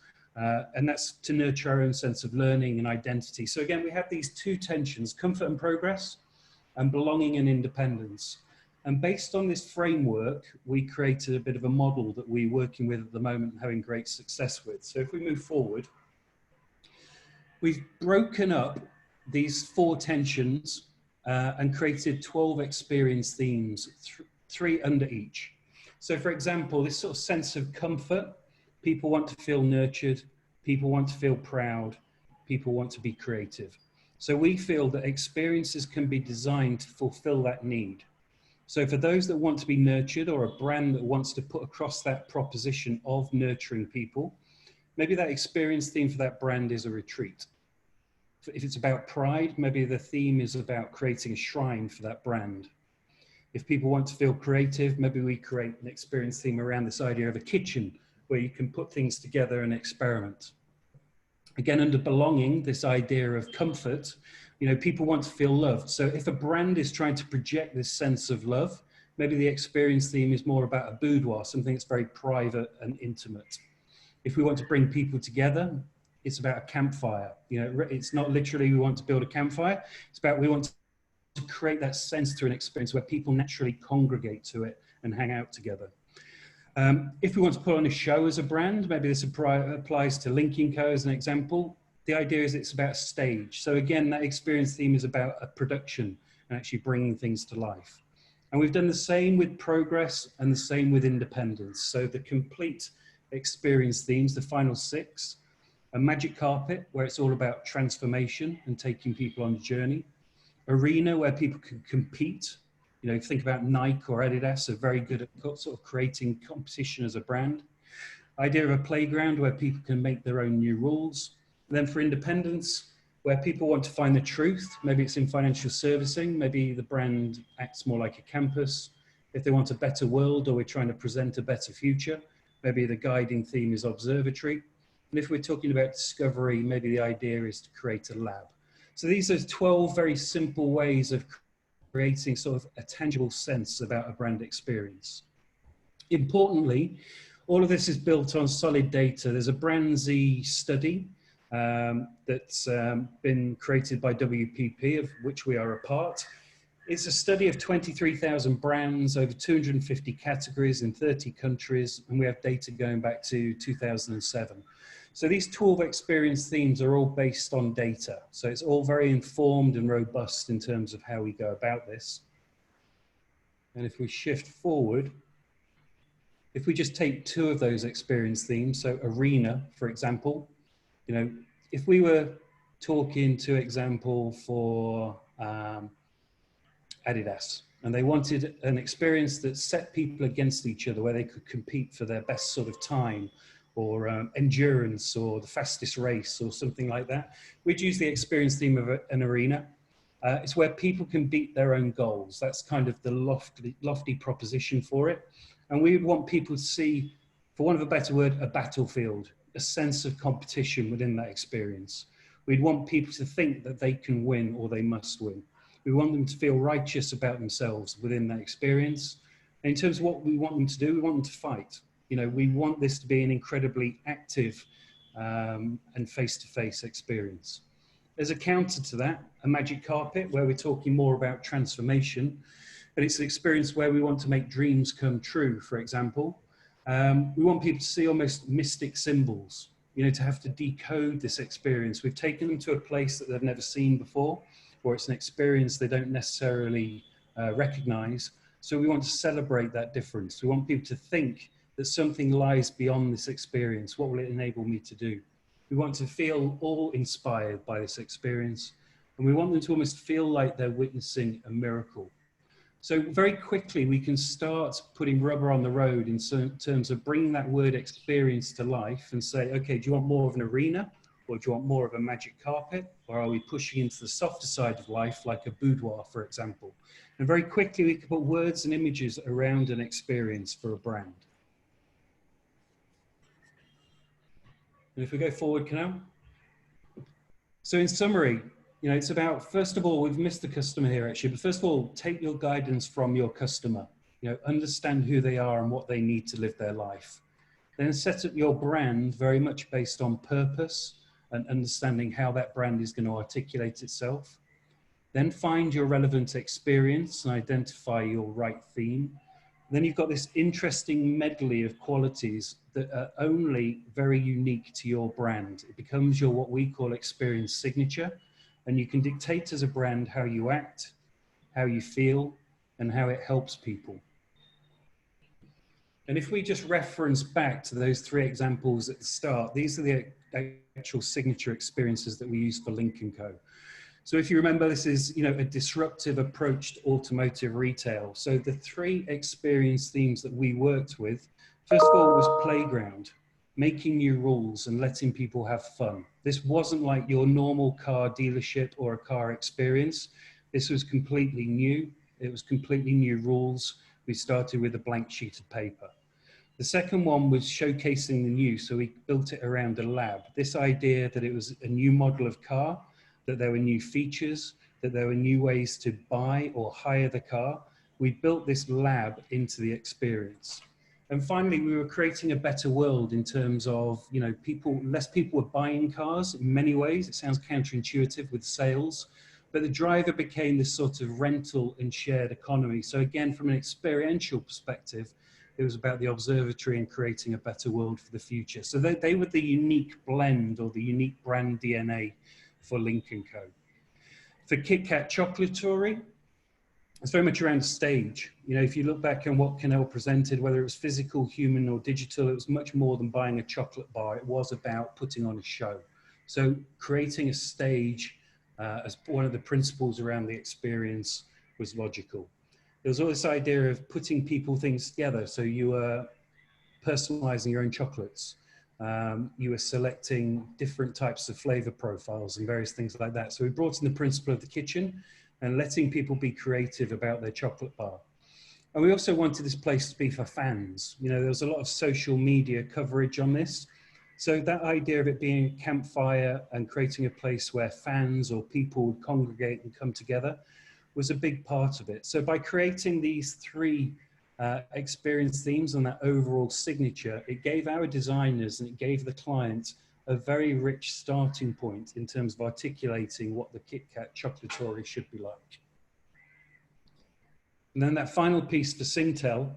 And that's to nurture our own sense of learning and identity. So again, we have these two tensions, comfort and progress, and belonging and independence. And based on this framework, we created a bit of a model that we're working with at the moment and having great success with. So if we move forward, we've broken up these four tensions and created 12 experience themes, 3 under each. So for example, this sort of sense of comfort, people want to feel nurtured, people want to feel proud, people want to be creative. So we feel that experiences can be designed to fulfill that need. So for those that want to be nurtured, or a brand that wants to put across that proposition of nurturing people, maybe that experience theme for that brand is a retreat. If it's about pride, maybe the theme is about creating a shrine for that brand. If people want to feel creative, maybe we create an experience theme around this idea of a kitchen where you can put things together and experiment. Again, under belonging, this idea of comfort, people want to feel loved. So if a brand is trying to project this sense of love, maybe the experience theme is more about a boudoir, something that's very private and intimate. If we want to bring people together, it's about a campfire. It's not literally we want to build a campfire. It's about we want to create that sense through an experience where people naturally congregate to it and hang out together. If we want to put on a show as a brand, maybe this applies to Link & Co as an example. the idea is it's about stage. So again, that experience theme is about a production and actually bringing things to life. And we've done the same with progress and the same with independence. So the complete experience themes, the final 6, a magic carpet where it's all about transformation and taking people on a journey. Arena where people can compete. You know, think about Nike or Adidas are very good at sort of creating competition as a brand. Idea of a playground where people can make their own new rules. And then for independence, where people want to find the truth, maybe it's in financial servicing, maybe the brand acts more like a campus. If they want a better world or we're trying to present a better future, maybe the guiding theme is observatory. And if we're talking about discovery, maybe the idea is to create a lab. So these are 12 very simple ways of creating sort of a tangible sense about a brand experience. Importantly, all of this is built on solid data. There's a BrandZ study that's been created by WPP, of which we are a part. It's a study of 23,000 brands over 250 categories in 30 countries, and we have data going back to 2007. So these 12 experience themes are all based on data. So it's all very informed and robust in terms of how we go about this. And if we shift forward, if we just take 2 of those experience themes, so arena, for example, you know, if we were talking to example for Adidas, and they wanted an experience that set people against each other where they could compete for their best sort of time or endurance or the fastest race or something like that, we'd use the experience theme of an arena. It's where people can beat their own goals. That's kind of the lofty proposition for it. And we would want people to see, for want of a better word, a battlefield, a sense of competition within that experience. We'd want people to think that they can win or they must win. We want them to feel righteous about themselves within that experience. And in terms of what we want them to do, we want them to fight. You know, we want this to be an incredibly active and face-to-face experience. There's a counter to that, a magic carpet, where we're talking more about transformation. But it's an experience where we want to make dreams come true, for example. We want people to see almost mystic symbols, you know, to have to decode this experience. We've taken them to a place that they've never seen before, or it's an experience they don't necessarily recognize. So we want to celebrate that difference. We want people to think that something lies beyond this experience. What will it enable me to do? We want to feel all inspired by this experience, and we want them to almost feel like they're witnessing a miracle. So very quickly, we can start putting rubber on the road in terms of bringing that word experience to life and say, okay, do you want more of an arena, or do you want more of a magic carpet? Or are we pushing into the softer side of life, like a boudoir, for example? And very quickly, we can put words and images around an experience for a brand. And if we go forward, Kurnal. So in summary, you know, it's about, first of all, we've missed the customer here actually, but first of all, take your guidance from your customer, you know, understand who they are and what they need to live their life. Then set up your brand very much based on purpose and understanding how that brand is going to articulate itself. Then find your relevant experience and identify your right theme. Then you've got this interesting medley of qualities that are only very unique to your brand. It becomes your, what we call, experience signature. And you can dictate as a brand how you act, how you feel, and how it helps people. And if we just reference back to those 3 examples at the start, these are the actual signature experiences that we use for Link & Co. So if you remember, this is, you know, a disruptive approach to automotive retail. So the 3 experience themes that we worked with, first of all, was playground, making new rules and letting people have fun. This wasn't like your normal car dealership or a car experience. This was completely new. It was completely new rules. We started with a blank sheet of paper. The second one was showcasing the new. So we built it around a lab. This idea that it was a new model of car, that there were new features, that there were new ways to buy or hire the car. We built this lab into the experience. And finally, we were creating a better world in terms of, you know, less people were buying cars in many ways. It sounds counterintuitive with sales, but the driver became this sort of rental and shared economy. So again, from an experiential perspective, It was about the observatory and creating a better world for the future. So they were the unique blend or the unique brand DNA for Link & Co. For Kit Kat Chocolatory, it's very much around stage. You know, if you look back on what Kurnal presented, whether it was physical, human, or digital, it was much more than buying a chocolate bar. It was about putting on a show. So creating a stage as one of the principles around the experience was logical. There was all this idea of putting things together. So you were personalizing your own chocolates. You were selecting different types of flavor profiles and various things like that. So we brought in the principle of the kitchen and letting people be creative about their chocolate bar. And we also wanted this place to be for fans. You know, there was a lot of social media coverage on this. So that idea of it being a campfire and creating a place where fans or people would congregate and come together was a big part of it. So by creating these three experience themes and that overall signature, it gave our designers and it gave the clients a very rich starting point in terms of articulating what the Kit Kat Chocolatory should be like. And then that final piece for Singtel,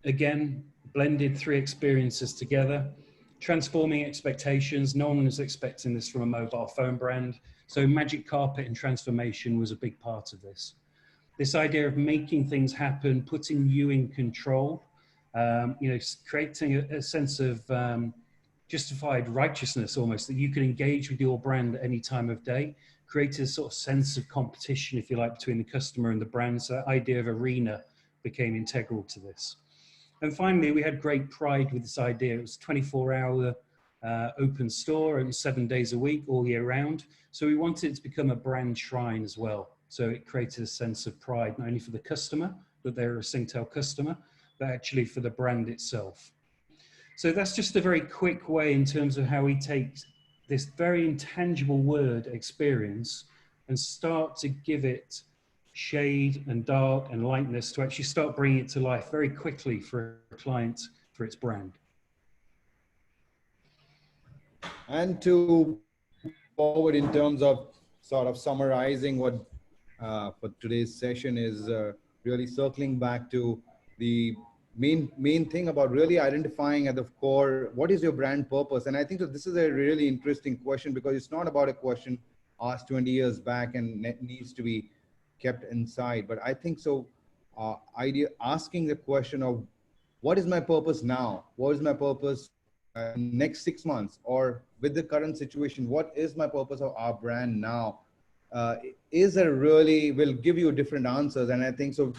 again, blended three experiences together, transforming expectations. No one was expecting this from a mobile phone brand. So magic carpet and transformation was a big part of this. This idea of making things happen, putting you in control, you know, creating a sense of justified righteousness almost, that you can engage with your brand at any time of day, created a sort of sense of competition, if you like, between the customer and the brand. So that idea of arena became integral to this. And finally, we had great pride with this idea. It was a 24-hour open store and 7 days a week, all year round. So we wanted it to become a brand shrine as well. So it created a sense of pride, not only for the customer, that they're a Singtel customer, but actually for the brand itself. So that's just a very quick way in terms of how we take this very intangible word experience and start to give it shade and dark and lightness to actually start bringing it to life very quickly for a client, for its brand. And to forward in terms of sort of summarizing what for today's session is really circling back to the main thing about really identifying at the core, what is your brand purpose? And I think that this is a really interesting question, because it's not about a question asked 20 years back and needs to be kept inside. But I think so asking the question of what is my purpose now? What is my purpose next 6 months, or with the current situation, what is my purpose of our brand now? Is a really will give you different answers. And I think so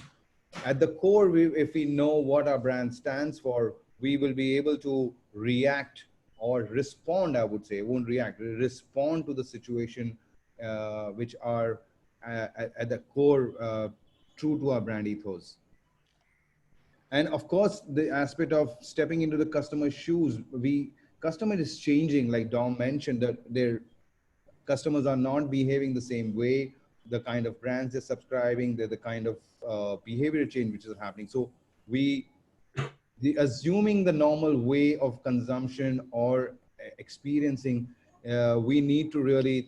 at the core, if we know what our brand stands for, we will be able to react or respond, I would say, won't react, respond to the situation which are at the core true to our brand ethos. And of course, the aspect of stepping into the customer's shoes, customer is changing, like Dom mentioned, that their customers are not behaving the same way. The kind of brands they're subscribing, the kind of behavior change which is happening. So assuming the normal way of consumption or experiencing, we need to really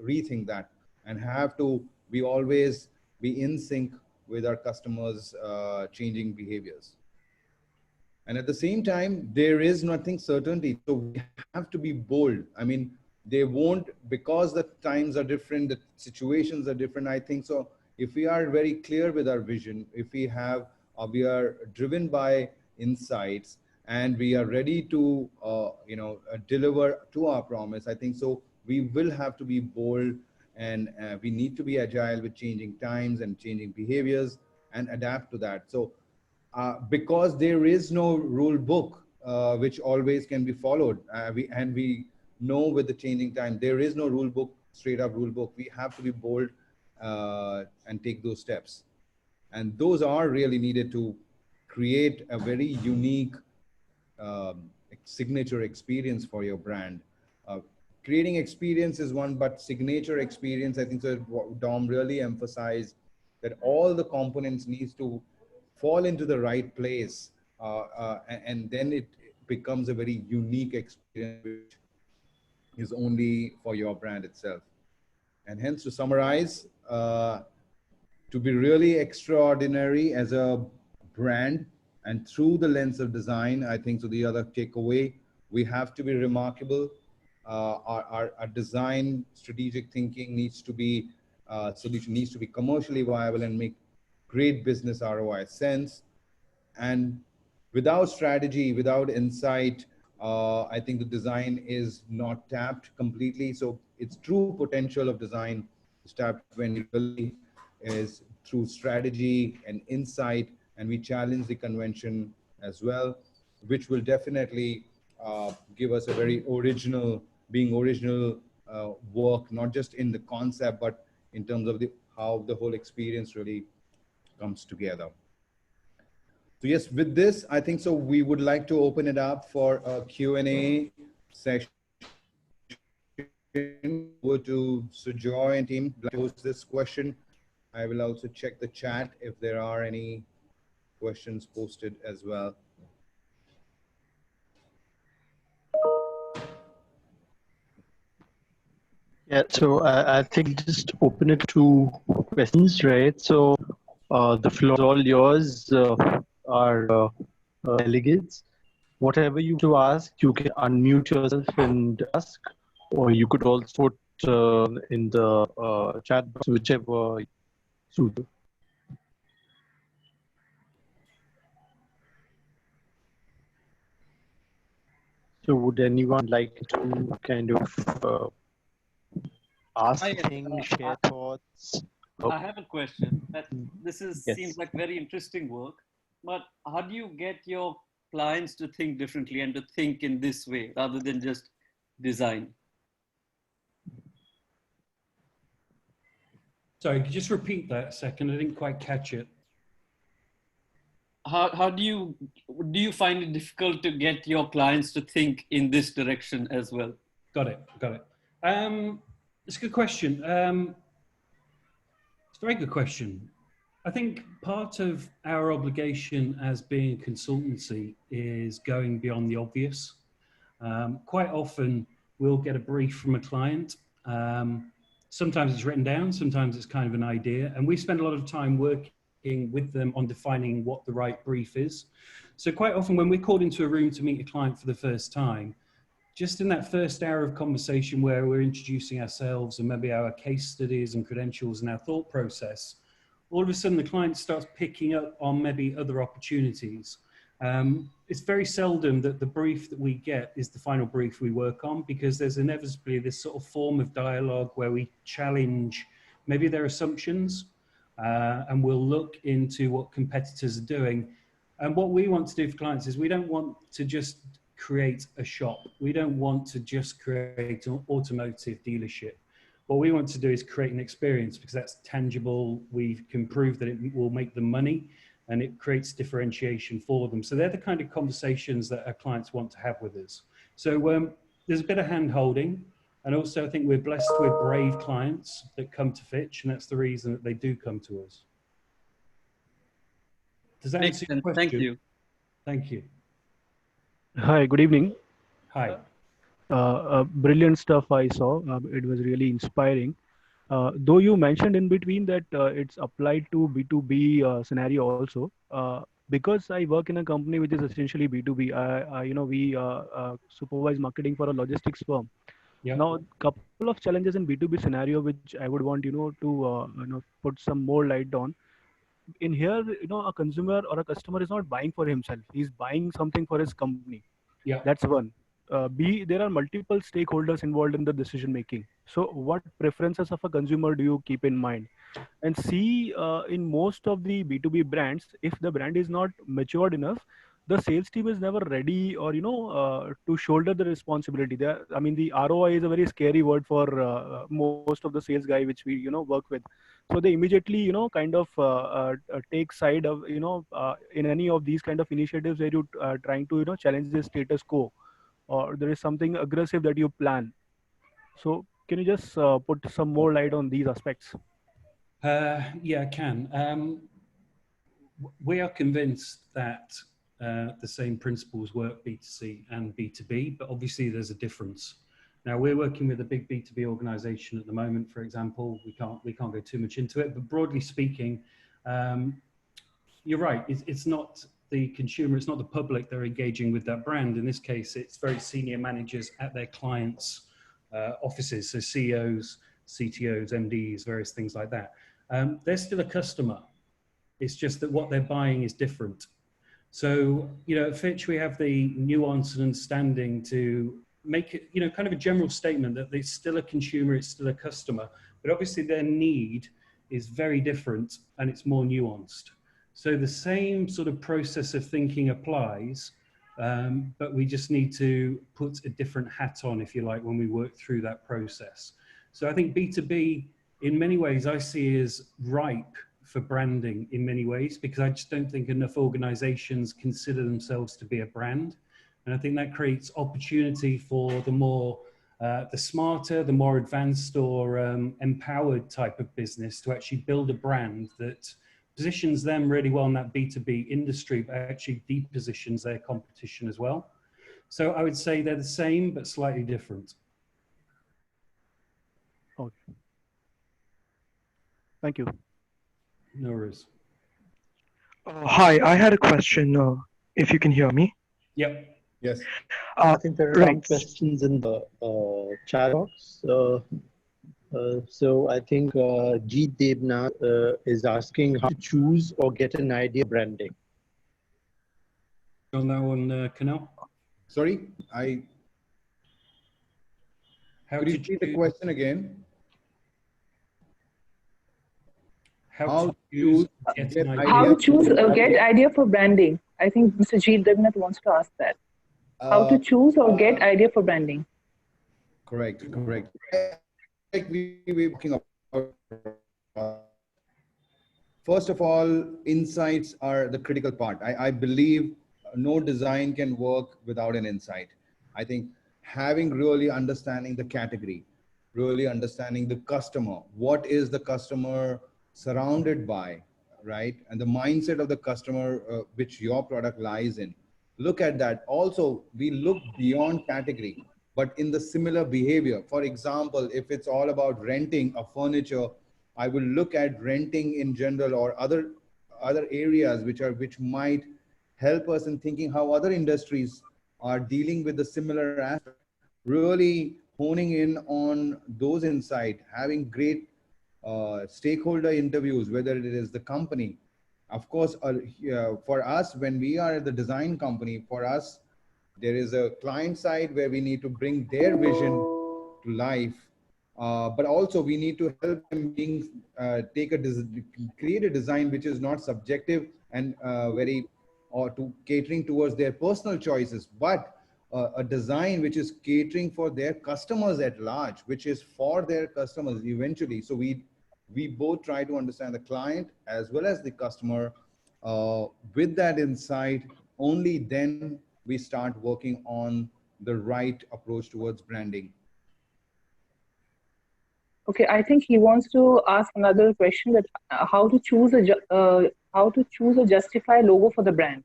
rethink that, and have to always be in sync with our customers' changing behaviors. And at the same time, there is nothing certainty. So we have to be bold. I mean, they won't, because the times are different, the situations are different. I think so. If we are very clear with our vision, if we are driven by insights, and we are ready to, deliver to our promise, I think so. We will have to be bold, and we need to be agile with changing times and changing behaviors and adapt to that. So because there is no rule book which always can be followed, we know with the changing time, there is no rule book, straight up rule book. We have to be bold and take those steps. And those are really needed to create a very unique signature experience for your brand. Creating experience is one, but signature experience, I think so Dom really emphasized that all the components needs to fall into the right place, and then it becomes a very unique experience which is only for your brand itself. And hence, to summarize, to be really extraordinary as a brand, And through the lens of design, I think, so the other takeaway, we have to be remarkable. Our design strategic thinking needs to be, solution needs to be commercially viable and make great business ROI sense. And without strategy, without insight, I think the design is not tapped completely. So its true potential of design is tapped when it really is through strategy and insight, and we challenge the convention as well, which will definitely give us a very original, being original work, not just in the concept, but in terms of how the whole experience really comes together. So yes, with this, I think so we would like to open it up for a Q&A session. Over to Sujoy and team to pose this question. I will also check the chat if there are any questions posted as well. Yeah, so I think just open it to questions, right? So the floor is all yours, our delegates. Whatever you want to ask, you can unmute yourself and ask, or you could also put in the chat box, whichever suits you. So would anyone like to kind of ask things, share thoughts? I have a question. This Yes. seems like very interesting work, but how do you get your clients to think differently and to think in this way rather than just design? Sorry, could you just repeat that a second? I didn't quite catch it. How do you find it difficult to get your clients to think in this direction as well? Got it. It's a good question. It's a very good question. I think part of our obligation as being a consultancy is going beyond the obvious. Quite often we'll get a brief from a client. Sometimes it's written down, sometimes it's kind of an idea, and we spend a lot of time working with them on defining what the right brief is. So quite often when we're called into a room to meet a client for the first time, just in that first hour of conversation where we're introducing ourselves and maybe our case studies and credentials and our thought process, all of a sudden the client starts picking up on maybe other opportunities. It's very seldom that the brief that we get is the final brief we work on, because there's inevitably this sort of form of dialogue where we challenge maybe their assumptions, and we'll look into what competitors are doing. And what we want to do for clients is we don't want to just create a shop. We don't want to just create an automotive dealership. What we want to do is create an experience, because that's tangible. We can prove that it will make them money, and it creates differentiation for them. So they're the kind of conversations that our clients want to have with us. So there's a bit of hand holding. And also I think we're blessed with brave clients that come to Fitch, and that's the reason that they do come to us. Does that answer your question? Thank you. Thank you. Hi, good evening. Hi. Brilliant stuff I saw. It was really inspiring. Though you mentioned in between that it's applied to B2B scenario also. Because I work in a company which is essentially B2B, we supervise marketing for a logistics firm. Yeah. Now, couple of challenges in B2B scenario, which I would want to put some more light on. In here, a consumer or a customer is not buying for himself; he's buying something for his company. Yeah. That's one. B, there are multiple stakeholders involved in the decision making. So, what preferences of a consumer do you keep in mind? And C, in most of the B2B brands, if the brand is not matured enough, the sales team is never ready or to shoulder the responsibility. I mean, the ROI is a very scary word for most of the sales guy which we work with. So they immediately kind of take side of in any of these kind of initiatives where you trying to challenge the status quo, or there is something aggressive that you plan. So can you just put some more light on these aspects? Yeah, I can. We are convinced that the same principles work B2C and B2B, but obviously there's a difference. Now we're working with a big B2B organization at the moment, for example. We can't go too much into it, but broadly speaking, you're right. It's not the consumer, it's not the public they're engaging with that brand. In this case, it's very senior managers at their clients' offices, so CEOs, CTOs, MDs, various things like that. They're still a customer. It's just that what they're buying is different. So, at Fitch, we have the nuance and understanding to make it, kind of a general statement that it's still a consumer, it's still a customer, but obviously their need is very different and it's more nuanced. So the same sort of process of thinking applies, but we just need to put a different hat on, if you like, when we work through that process. So I think B2B, in many ways, I see as ripe for branding in many ways, because I just don't think enough organizations consider themselves to be a brand. And I think that creates opportunity for the more, the smarter, the more advanced or empowered type of business to actually build a brand that positions them really well in that B2B industry, but actually depositions their competition as well. So I would say they're the same, but slightly different. Okay. Thank you. No worries. Hi, I had a question, if you can hear me. Yep. Yes. I think there are some Right. questions in the chat box. So I think Jeet Devnath is asking how to choose or get an idea of branding. On that one, Kurnal? Sorry, How could you to repeat the choose- question again? How to choose, get an idea? How to choose or get idea for branding? I think Mr. Jeet Devnath wants to ask that. How to choose or get idea for branding? Correct. Like we were talking about. First of all, insights are the critical part. I believe no design can work without an insight. I think having really understanding the category, really understanding the customer, what is the customer surrounded by, right? And the mindset of the customer, which your product lies in. Look at that. Also, we look beyond category, but in the similar behavior. For example, if it's all about renting a furniture, I will look at renting in general or other areas which might help us in thinking how other industries are dealing with the similar aspect. Really honing in on those insights, having great stakeholder interviews, whether it is the company. Of course, for us, when we are the design company, for us, there is a client side where we need to bring their vision to life, but also we need to help them create a design which is not subjective and catering towards their personal choices, but a design which is catering for their customers at large, which is for their customers eventually. So we both try to understand the client as well as the customer. With that insight, only then we start working on the right approach towards branding. Okay, I think he wants to ask another question, that how to choose a justify logo for the brand.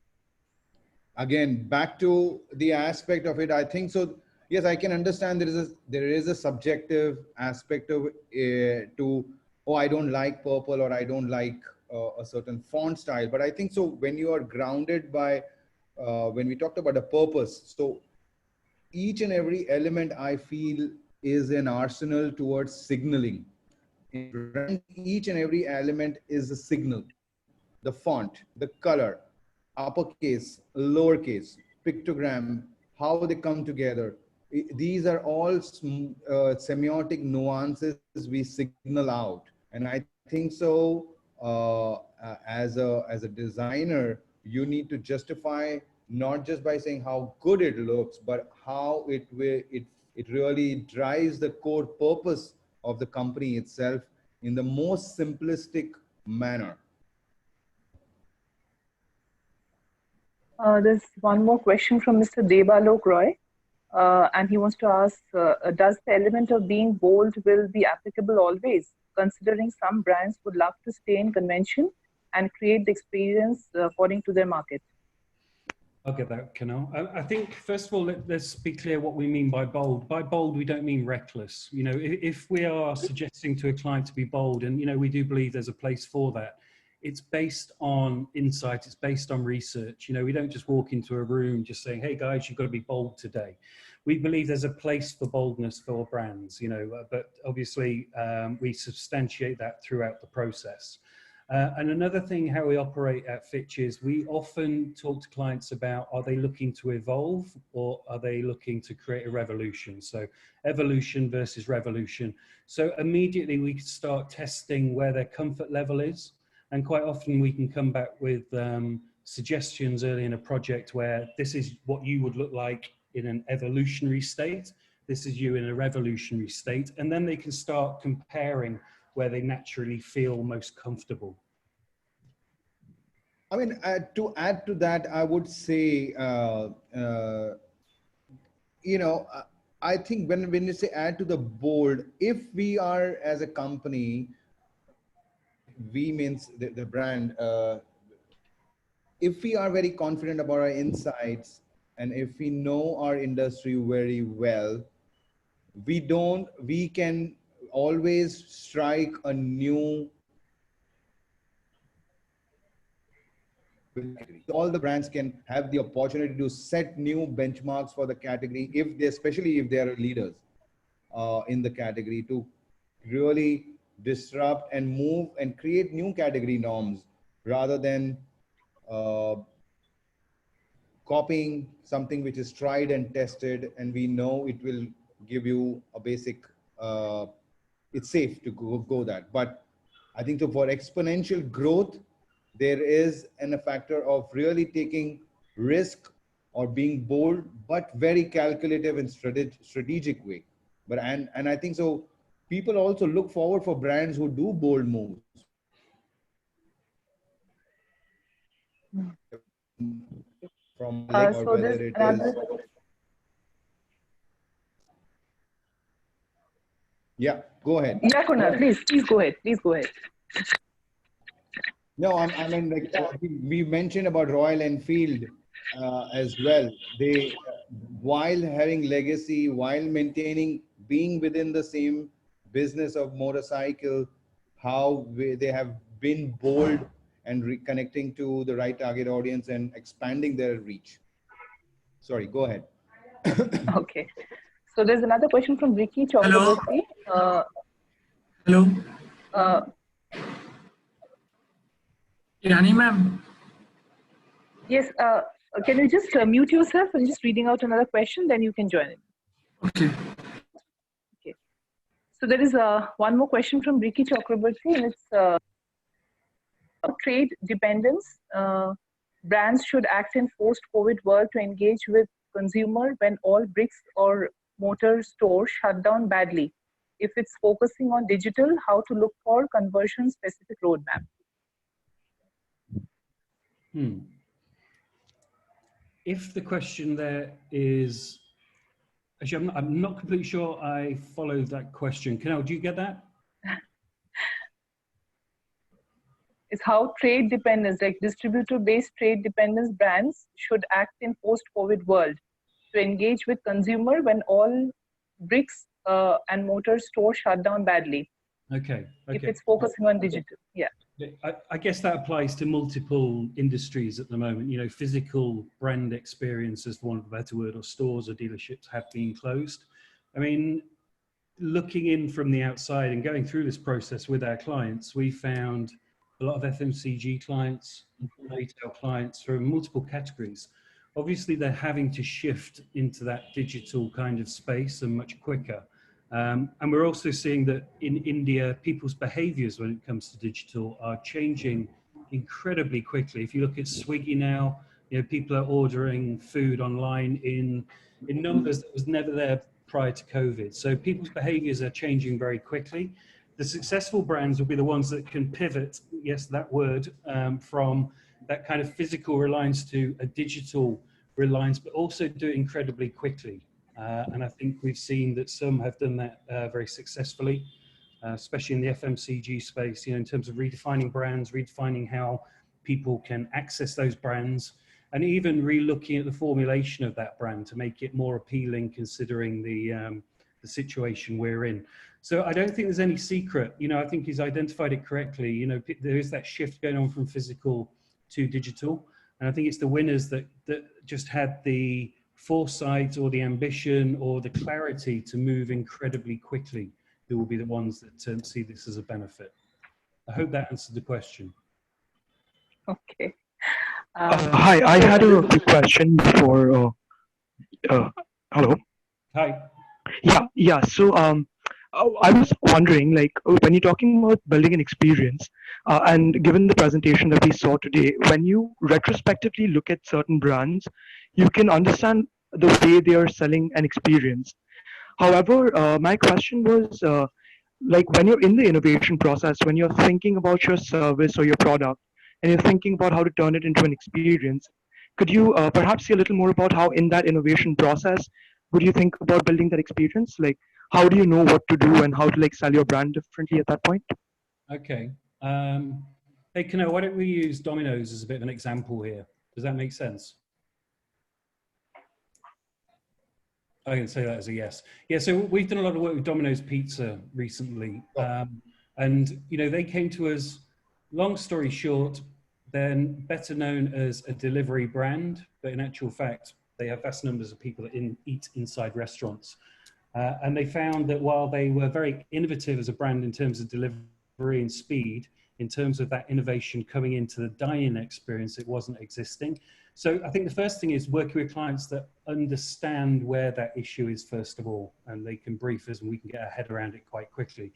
Again, back to the aspect of it, I think so. Yes, I can understand there is a subjective aspect of to, oh, I don't like purple or I don't like a certain font style. But I think so when you are grounded by, when we talked about a purpose, so each and every element I feel is an arsenal towards signaling. Each and every element is a signal. The font, the color, uppercase, lowercase, pictogram, how they come together. These are all semiotic nuances we signal out. And I think so, as a designer, you need to justify not just by saying how good it looks, but how it really drives the core purpose of the company itself in the most simplistic manner. There's one more question from Mr. Debalok Roy, and he wants to ask, does the element of being bold will be applicable always, considering some brands would love to stay in convention and create the experience according to their market? I'll get that, Kurnal. I think, first of all, let's be clear what we mean by bold. By bold, we don't mean reckless. If we are suggesting to a client to be bold, and, we do believe there's a place for that, it's based on insight, it's based on research. You know, we don't just walk into a room just saying, hey guys, you've got to be bold today. We believe there's a place for boldness for brands, you know, but obviously we substantiate that throughout the process. And another thing how we operate at Fitch is we often talk to clients about, are they looking to evolve or are they looking to create a revolution? So evolution versus revolution. So immediately we can start testing where their comfort level is. And quite often we can come back with suggestions early in a project where this is what you would look like in an evolutionary state. This is you in a revolutionary state. And then they can start comparing where they naturally feel most comfortable. I mean, to add to that, I would say, you know, I think when you say add to the bold, if we are as a company, we means the brand, if we are very confident about our insights and if we know our industry very well, we can always strike a new, all the brands can have the opportunity to set new benchmarks for the category, if they, especially if they are leaders in the category, to really disrupt and move and create new category norms rather than copying something which is tried and tested and we know it will give you a basic, it's safe to go that. But I think so for exponential growth, there is a factor of really taking risk or being bold, but very calculative and strategic way. But and I think so people also look forward for brands who do bold moves. From or So whether it is. Yeah, go ahead. Yeah, Kurnal, please go ahead. Please go ahead. No, I mean, like we mentioned about Royal Enfield as well. They, while having legacy, while maintaining, being within the same business of motorcycle, how they have been bold and reconnecting to the right target audience and expanding their reach. Sorry, go ahead. Okay. So there's another question from Ricky Chakraborty. Hello. Yani ma'am. Yes. Can you just mute yourself and just reading out another question, then you can join in. Okay. Okay. So there is one more question from Ricky Chakraborty, and it's trade dependence. Brands should act in post-COVID world to engage with consumer when all bricks or mortar stores shut down badly. If it's focusing on digital, how to look for conversion specific roadmap? If the question there is, actually, I'm not completely sure I followed that question. Kurnal, do you get that? It's how trade dependence, like distributor-based trade dependence brands should act in post-COVID world to engage with consumer when all bricks and mortar stores shut down badly. Okay. If it's focusing on digital, yeah. I guess that applies to multiple industries at the moment. You know, physical brand experiences, for want of a better word, or stores or dealerships have been closed. I mean, looking in from the outside and going through this process with our clients, we found a lot of FMCG clients, retail clients from multiple categories. Obviously, they're having to shift into that digital kind of space and much quicker. And we're also seeing that in India, people's behaviors when it comes to digital are changing incredibly quickly. If you look at Swiggy now, you know, people are ordering food online in numbers that was never there prior to COVID. So people's behaviors are changing very quickly. The successful brands will be the ones that can pivot, yes, that word, from that kind of physical reliance to a digital reliance, but also do it incredibly quickly. And I think we've seen that some have done that very successfully, especially in the FMCG space, you know, in terms of redefining brands, redefining how people can access those brands, and even re-looking at the formulation of that brand to make it more appealing, considering the the situation we're in. So I don't think there's any secret. You know, I think he's identified it correctly. You know, there is that shift going on from physical to digital. And I think it's the winners that just had the foresight or the ambition or the clarity to move incredibly quickly who will be the ones that see this as a benefit. I hope that answered the question. Okay. Hi, I had a quick question for, hello? Hi. Yeah. So, I was wondering, like, when you're talking about building an experience, and given the presentation that we saw today, when you retrospectively look at certain brands, you can understand the way they are selling an experience. However, my question was, like, when you're in the innovation process, when you're thinking about your service or your product, and you're thinking about how to turn it into an experience, could you perhaps say a little more about how in that innovation process would you think about building that experience? Like, how do you know what to do and how to like sell your brand differently at that point? Okay. Hey, Kurnal, why don't we use Domino's as a bit of an example here? Does that make sense? I can say that as a yes. Yeah, so we've done a lot of work with Domino's Pizza recently. And, you know, they came to us, long story short, then better known as a delivery brand, but in actual fact, they have vast numbers of people that eat inside restaurants. And they found that while they were very innovative as a brand in terms of delivery and speed, in terms of that innovation coming into the dine-in experience, it wasn't existing. So I think the first thing is working with clients that understand where that issue is, first of all, and they can brief us and we can get our head around it quite quickly.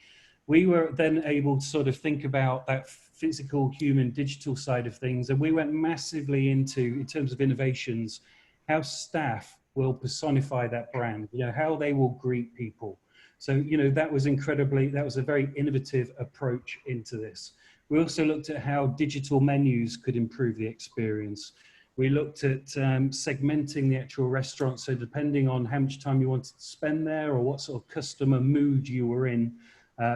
We were then able to sort of think about that physical, human, digital side of things. And we went massively into, in terms of innovations, how staff will personify that brand, you know, how they will greet people. So, you know, that was a very innovative approach into this. We also looked at how digital menus could improve the experience. We looked at segmenting the actual restaurant. So depending on how much time you wanted to spend there or what sort of customer mood you were in,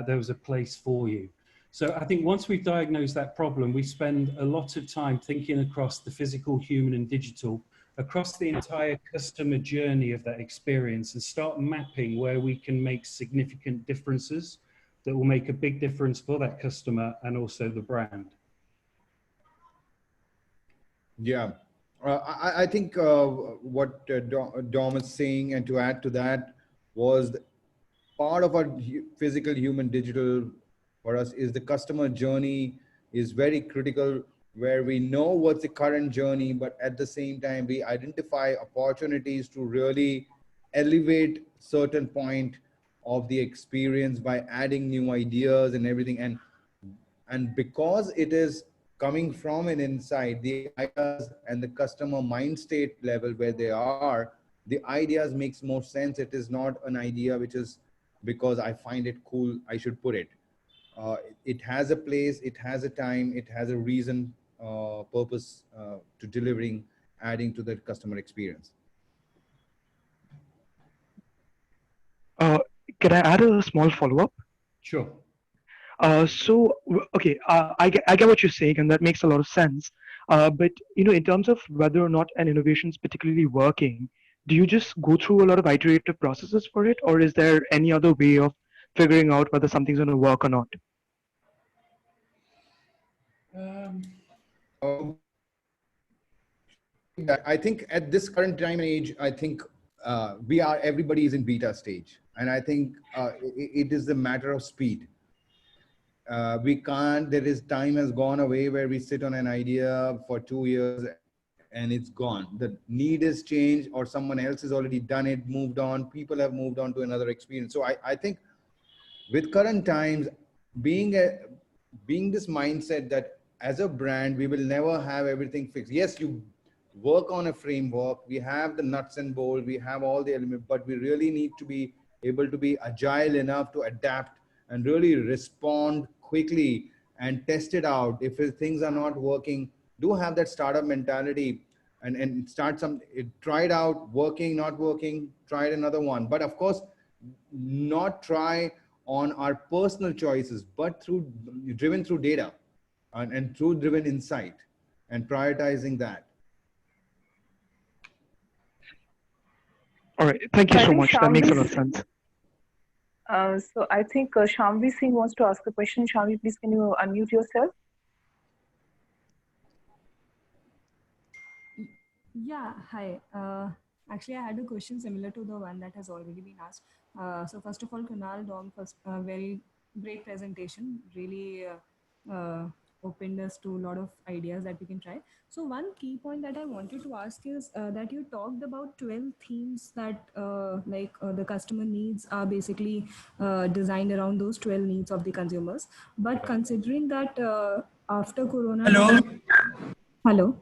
there was a place for you. So I think once we've diagnosed that problem, we spend a lot of time thinking across the physical, human and digital, across the entire customer journey of that experience, and start mapping where we can make significant differences that will make a big difference for that customer and also the brand. Yeah, I think what Dom is saying, and to add to that, was part of our physical, human, digital for us is the customer journey is very critical, where we know what's the current journey, but at the same time, we identify opportunities to really elevate certain point of the experience by adding new ideas and everything. And because it is coming from an inside, the ideas and the customer mind state level where they are, the ideas makes more sense. It is not an idea which is because I find it cool, I should put it. It has a place, it has a time, it has a reason, purpose to delivering, adding to the customer experience. Can I add a small follow-up? Sure. Okay, I get what you're saying, and that makes a lot of sense. But you know, in terms of whether or not an innovation is particularly working, do you just go through a lot of iterative processes for it, or is there any other way of figuring out whether something's going to work or not? I think at this current time and age, I think everybody is in beta stage. And I think it is a matter of speed. Time has gone away where we sit on an idea for 2 years and it's gone. The need is changed, or someone else has already done it, moved on. People have moved on to another experience. So I think with current times, being this mindset that as a brand, we will never have everything fixed. Yes, you work on a framework, we have the nuts and bolts, we have all the elements, but we really need to be able to be agile enough to adapt and really respond quickly and test it out. If things are not working, do have that startup mentality and start try it out, working, not working, try another one. But of course, not try on our personal choices, but driven through data and through driven insight and prioritizing that. All right, thank you so much. That makes a lot of sense. So I think Shamvi Singh wants to ask a question. Shamvi, please can you unmute yourself? Yeah, hi. Actually, I had a question similar to the one that has already been asked. So first of all, Kunal, Dom, first, very great presentation. Really opened us to a lot of ideas that we can try. So one key point that I wanted to ask is that you talked about 12 themes that the customer needs are basically designed around those 12 needs of the consumers. But considering that after Corona Hello, time, hello.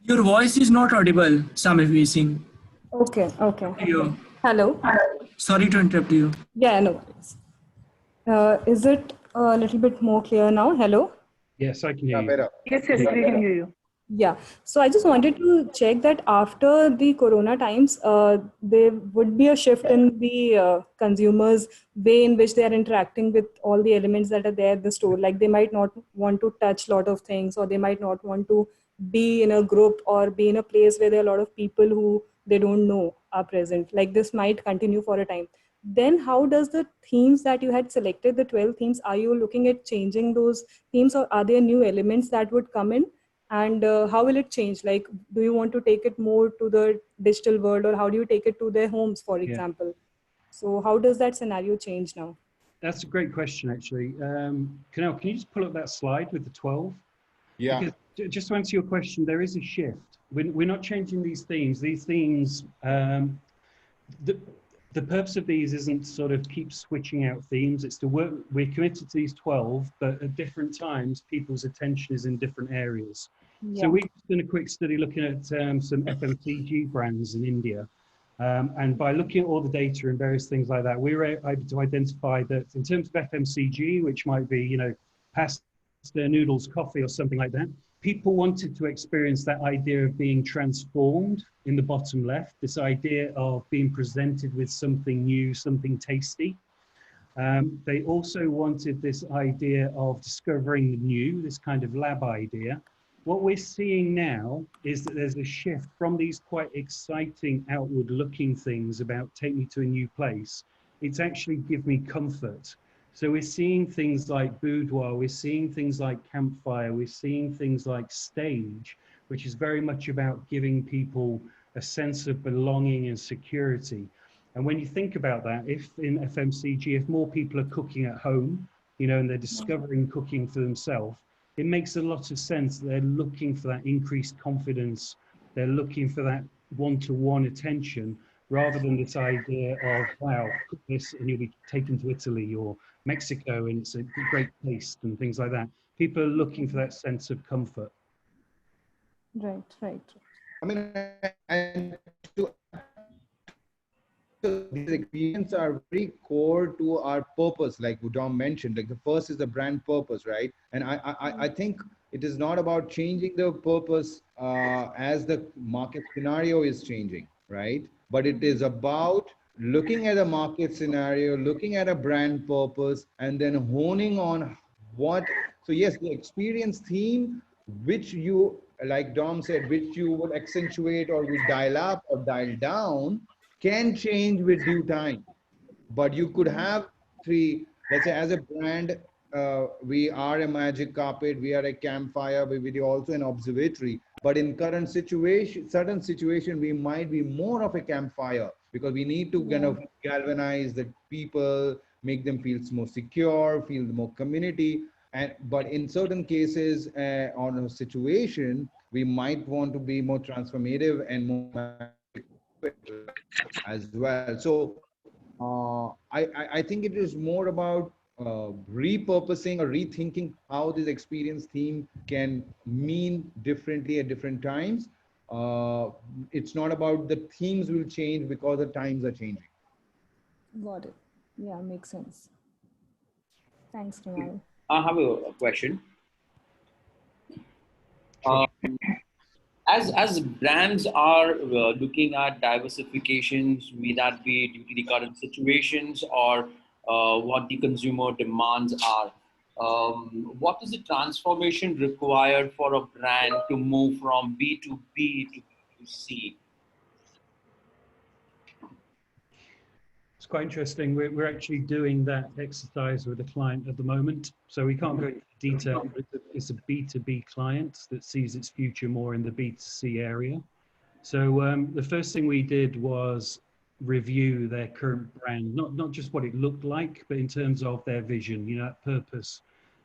your voice is not audible, Samir Singh. Okay, okay. You. Hello. Sorry to interrupt you. Yeah, no worries. Is it a little bit more clear now? Hello? Yes, I can hear Yeah, you. better. Yes, yes, we can hear you. Yeah. So I just wanted to check that after the Corona times, there would be a shift in the consumers' way in which they are interacting with all the elements that are there at the store. Like they might not want to touch a lot of things, or they might not want to be in a group or be in a place where there are a lot of people who they don't know are present. Like this might continue for a time. Then how does the themes that you had selected, the 12 themes, are you looking at changing those themes, or are there new elements that would come in? And how will it change? Like, do you want to take it more to the digital world, or how do you take it to their homes, for example? So how does that scenario change now? That's a great question, actually. Kurnal, can you just pull up that slide with the 12? Yeah. Because just to answer your question, there is a shift. We're not changing these themes. These themes, the purpose of these isn't sort of keep switching out themes. It's to work. We're committed to these 12, but at different times, people's attention is in different areas. Yeah. So we've done a quick study looking at some FMCG brands in India. And by looking at all the data and various things like that, we were able to identify that in terms of FMCG, which might be, you know, pasta, noodles, coffee, or something like that, people wanted to experience that idea of being transformed in the bottom left, this idea of being presented with something new, something tasty. They also wanted this idea of discovering the new, this kind of lab idea. What we're seeing now is that there's a shift from these quite exciting outward looking things about take me to a new place. It's actually give me comfort. So we're seeing things like boudoir, we're seeing things like campfire, we're seeing things like stage, which is very much about giving people a sense of belonging and security. And when you think about that, if in FMCG, if more people are cooking at home, you know, and they're discovering cooking for themselves, it makes a lot of sense that they're looking for that increased confidence. They're looking for that one-to-one attention, rather than this idea of, wow, cook this and you'll be taken to Italy or Mexico and it's a great taste and things like that. People are looking for that sense of comfort. Right, right. I mean, and so these experiences are very core to our purpose, like Dom mentioned. Like the first is the brand purpose, right? And I think it is not about changing the purpose as the market scenario is changing, right? But it is about looking at a market scenario, looking at a brand purpose, and then honing on what. So yes, the experience theme, which you, like Dom said, which you would accentuate or would dial up or dial down, can change with due time. But you could have three, let's say as a brand, we are a magic carpet, we are a campfire, we are also an observatory. But in current situation, certain situation, we might be more of a campfire because we need to kind of galvanize the people, make them feel more secure, feel more community. But in certain cases on a situation, we might want to be more transformative and more as well. So I think it is more about repurposing or rethinking how this experience theme can mean differently at different times. It's not about the themes will change because the times are changing. Got it. Yeah, makes sense. Thanks, Kunal. I have a question. As brands are looking at diversifications, may that be due to the current situations or what the consumer demands are, what is the transformation required for a brand to move from B2B to B2C? It's quite interesting. We're actually doing that exercise with a client at the moment. So we can't go into detail, but it's a B2B client that sees its future more in the B2C area. So the first thing we did was review their current brand, not just what it looked like, but in terms of their vision, you know, that purpose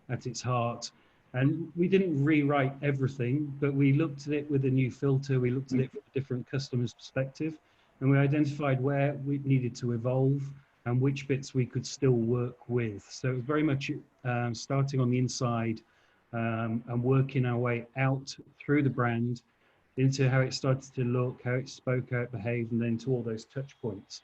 at its heart. And we didn't rewrite everything, but we looked at it with a new filter. We looked at it from a different customer's perspective, and we identified where we needed to evolve and which bits we could still work with. So it was very much starting on the inside and working our way out through the brand into how it started to look, how it spoke, how it behaved, and then to all those touch points.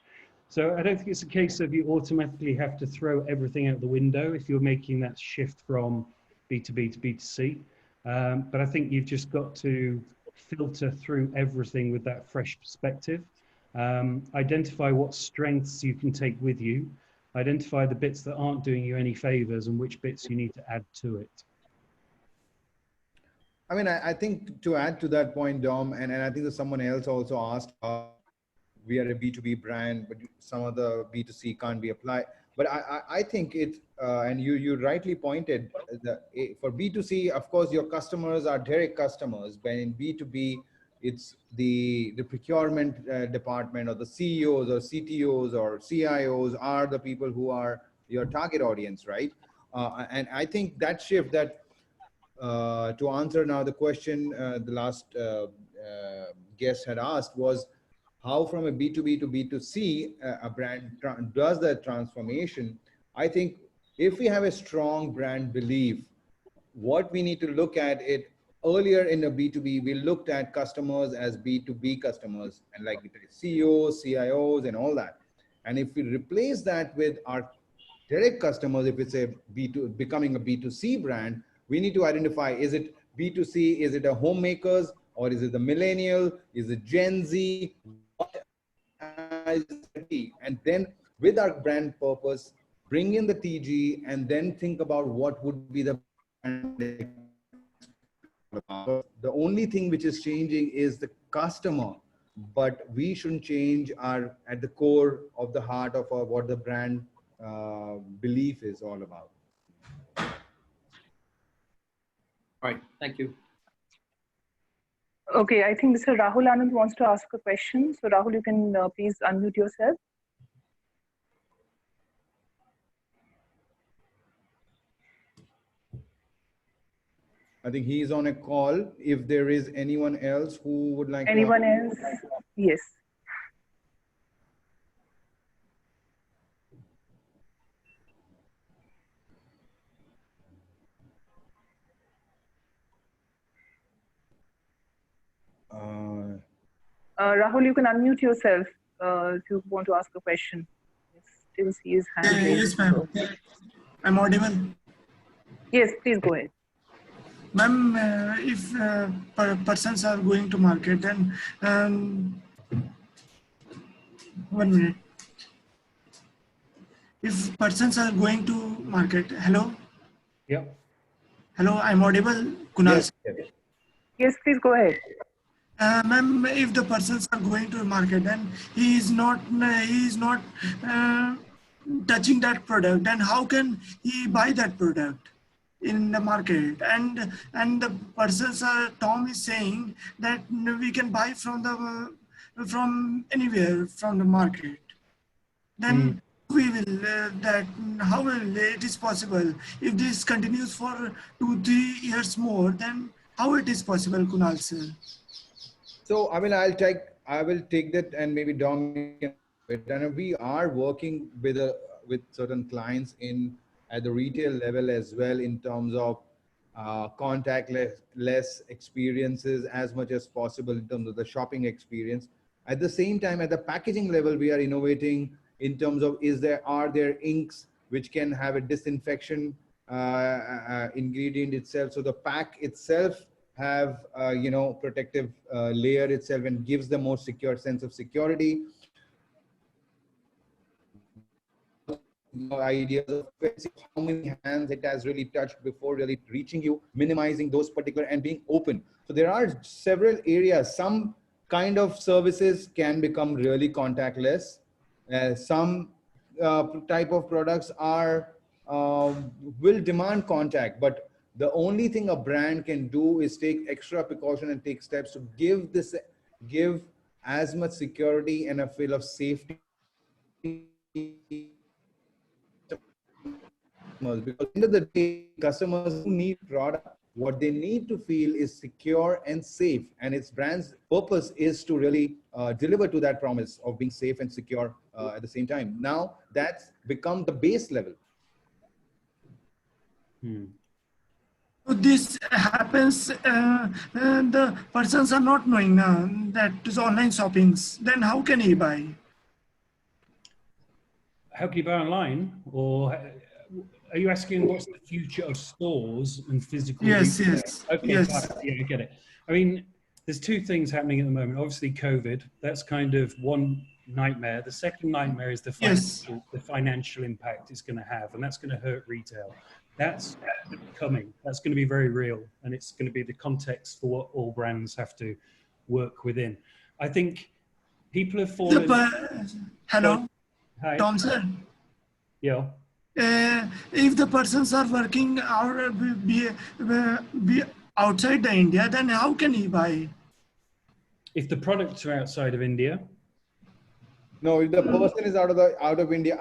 So I don't think it's a case of you automatically have to throw everything out the window if you're making that shift from B2B to B2C. But I think you've just got to filter through everything with that fresh perspective. Identify what strengths you can take with you. Identify the bits that aren't doing you any favors and which bits you need to add to it. I mean, I think to add to that point, Dom, and I think that someone else also asked, we are a B2B brand, but some of the B2C can't be applied. But I think it, and you rightly pointed, that for B2C, of course, your customers are direct customers, but in B2B, it's the procurement department, or the CEOs or CTOs or CIOs are the people who are your target audience, right? And I think that shift, that to answer now the question the last guest had asked was, how from a B2B to B2C a brand does that transformation. I think if we have a strong brand belief, what we need to look at it, earlier in the B2B, we looked at customers as B2B customers, and like CEOs, CIOs, and all that. And if we replace that with our direct customers, if it's a B2, becoming a B2C brand, we need to identify, is it B2C, is it a homemakers, or is it the millennial, is it Gen Z? And then with our brand purpose, bring in the TG, and then think about what would be the brand. The only thing which is changing is the customer, but we shouldn't change our, at the core of the heart of what the brand belief is all about. All right, thank you. Okay, I think Mr. Rahul Anand wants to ask a question. So Rahul, you can please unmute yourself. I think he is on a call. If there is anyone else who would like anyone to... else? Yes. Rahul, you can unmute yourself if you want to ask a question. Still see his hand raised. Yes, ma'am. I'm audible. Yes, please go ahead. Ma'am, if persons are going to market, then 1 minute. If persons are going to market, hello? Yeah. Hello, I'm audible, Kurnal. Yes, yes, please go ahead. Ma'am, if the persons are going to market and he is not touching that product, then how can he buy that product in the market? And the persons, Tom is saying that we can buy from anywhere from the market. Then we will that how will it is possible if this continues for 2-3 years more? Then how it is possible, Kurnal sir? So I mean, I will take that, and maybe Dominic. And we are working with certain clients at the retail level as well, in terms of contactless experiences as much as possible in terms of the shopping experience. At the same time, at the packaging level, we are innovating in terms of, are there inks which can have a disinfection ingredient itself, so the pack itself have protective layer itself and gives the more secure sense of security. Ideas of how many hands it has really touched before really reaching you, minimizing those particular and being open. So there are several areas. Some kind of services can become really contactless. Some type of products are will demand contact, but the only thing a brand can do is take extra precaution and take steps to give as much security and a feel of safety, because at the end of the day, customers who need product, what they need to feel is secure and safe, and its brand's purpose is to really deliver to that promise of being safe and secure at the same time. Now that's become the base level. So this happens, the persons are not knowing that is online shoppings. Then how can he buy? How can you buy online? Or are you asking what's the future of stores and physical Yes, retail? yes, Okay, yes. fine. Yeah, I get it. I mean, there's two things happening at the moment. Obviously, COVID, that's kind of one nightmare. The second nightmare is the financial impact it's going to have, and that's going to hurt retail. That's coming. That's going to be very real, and it's going to be the context for what all brands have to work within. I think people have fallen... Hello, Hi. Thompson. Yeah. If the persons are working out, be outside the India, then how can he buy? If the products are outside of India? No, if the person is out of India,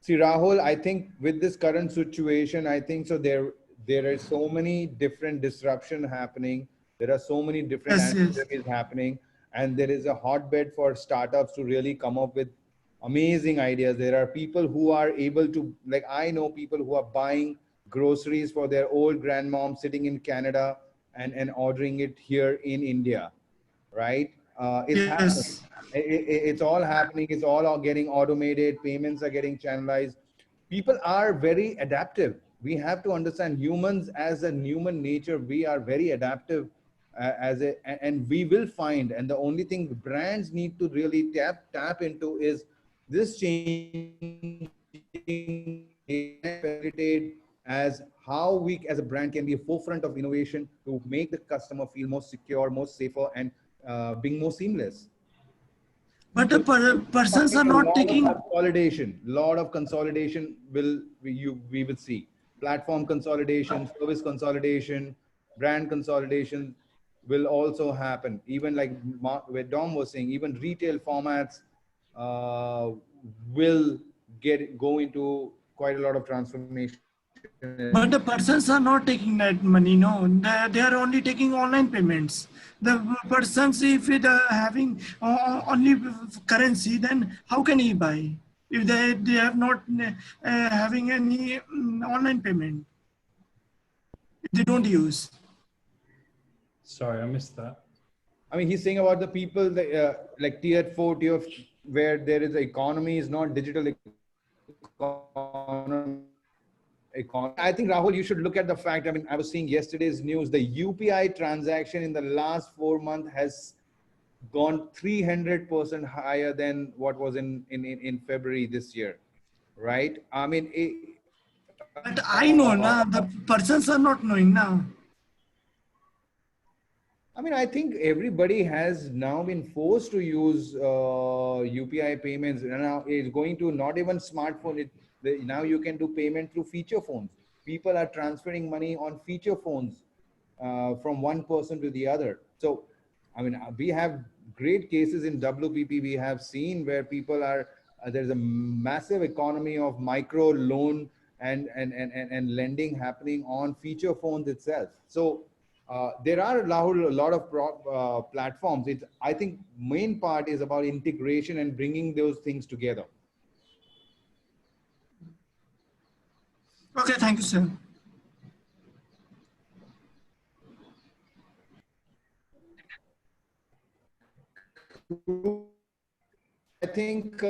see, Rahul, I think with this current situation, I think so there are so many different disruption happening. There are so many different activities happening, and there is a hotbed for startups to really come up with amazing ideas. There are people who are able to, like, I know people who are buying groceries for their old grandmom sitting in Canada and ordering it here in India, right? It's happening. It's all happening. It's all getting automated. Payments are getting channelized. People are very adaptive. We have to understand humans as a human nature. We are very adaptive and we will find. And the only thing brands need to really tap into is this changing as how we as a brand can be a forefront of innovation to make the customer feel more secure, more safer, and being more seamless. But the persons are not taking consolidation. Lot of consolidation we will see. Platform consolidation, service consolidation, brand consolidation will also happen. Even like where Dom was saying, even retail formats will go into quite a lot of transformation. But the persons are not taking that money, no. They are only taking online payments. The persons, if it having only currency, then how can he buy? If they have not having any online payment, if they don't use. Sorry, I missed that. I mean, he's saying about the people that, like tier 4, tier where there is economy is not digital economy. I think, Rahul, you should look at the fact. I mean, I was seeing yesterday's news. The UPI transaction in the last 4 months has gone 300% higher than what was in February this year, right? I mean, but I know now. The persons are not knowing now. I mean, I think everybody has now been forced to use UPI payments, and now it's going to not even smartphone. Now you can do payment through feature phones. People are transferring money on feature phones from one person to the other. So, I mean, we have great cases in WPP. We have seen where people are, there's a massive economy of micro loan and lending happening on feature phones itself. So there are a lot of platforms. I think main part is about integration and bringing those things together. Okay, thank you, sir. I think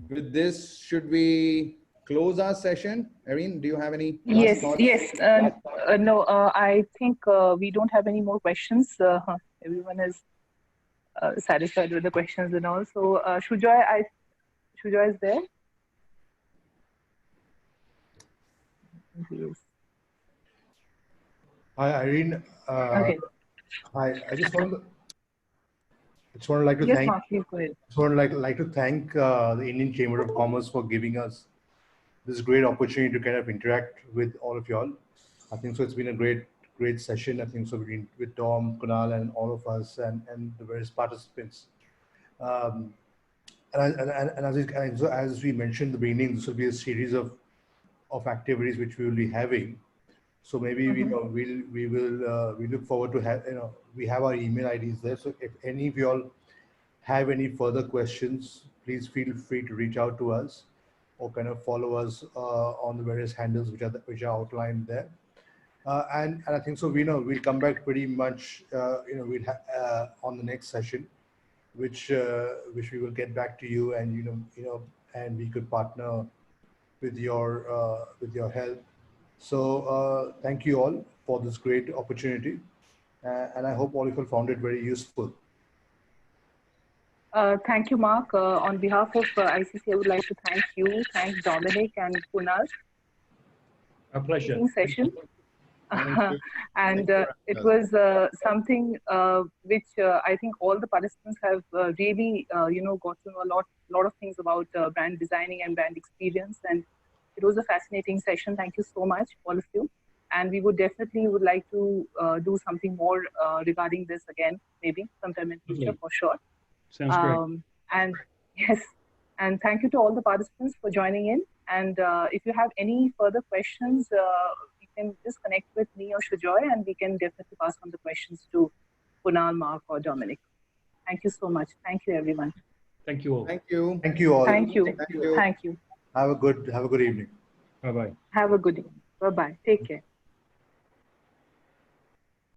with this, should we close our session? Erin, do you have any last thoughts? Yes. No, I think we don't have any more questions. Everyone is satisfied with the questions and all. So Shujoy is there? Yes. Hi, Irene. Okay. Hi, I just wanted just want to like to Yes, thank. Mark, please go ahead. Just want to like to thank the Indian Chamber of Commerce for giving us this great opportunity to kind of interact with all of y'all. I think so. It's been a great session. I think so with Dom, Kurnal, and all of us, and the various participants. And as we mentioned in the beginning, this will be a series of activities which we will be having. So maybe we look forward to have we have our email IDs there. So if any of y'all have any further questions, please feel free to reach out to us or kind of follow us on the various handles which are outlined there. And I think so. We'll come back pretty much. We'll on the next session, which we will get back to you, and and we could partner with your help. So thank you all for this great opportunity, and I hope all of you found it very useful. Thank you, Mark. On behalf of ICC, I would like to thank Dominic and Kurnal. A pleasure. Session. And it was something which I think all the participants have really got to know a lot of things about brand designing and brand experience, and it was a fascinating session. Thank you so much, all of you, and we would like to do something more regarding this again, maybe sometime in future for sure. Sounds great. And yes, and thank you to all the participants for joining in, and if you have any further questions, can just connect with me or Shujoy, and we can definitely pass on the questions to Kurnal, Mark, or Dominic. Thank you so much. Thank you, everyone. Thank you all. Thank you. Thank you all. Thank you. Thank you. Have a good evening. Bye bye. Have a good evening. Bye bye. Take care.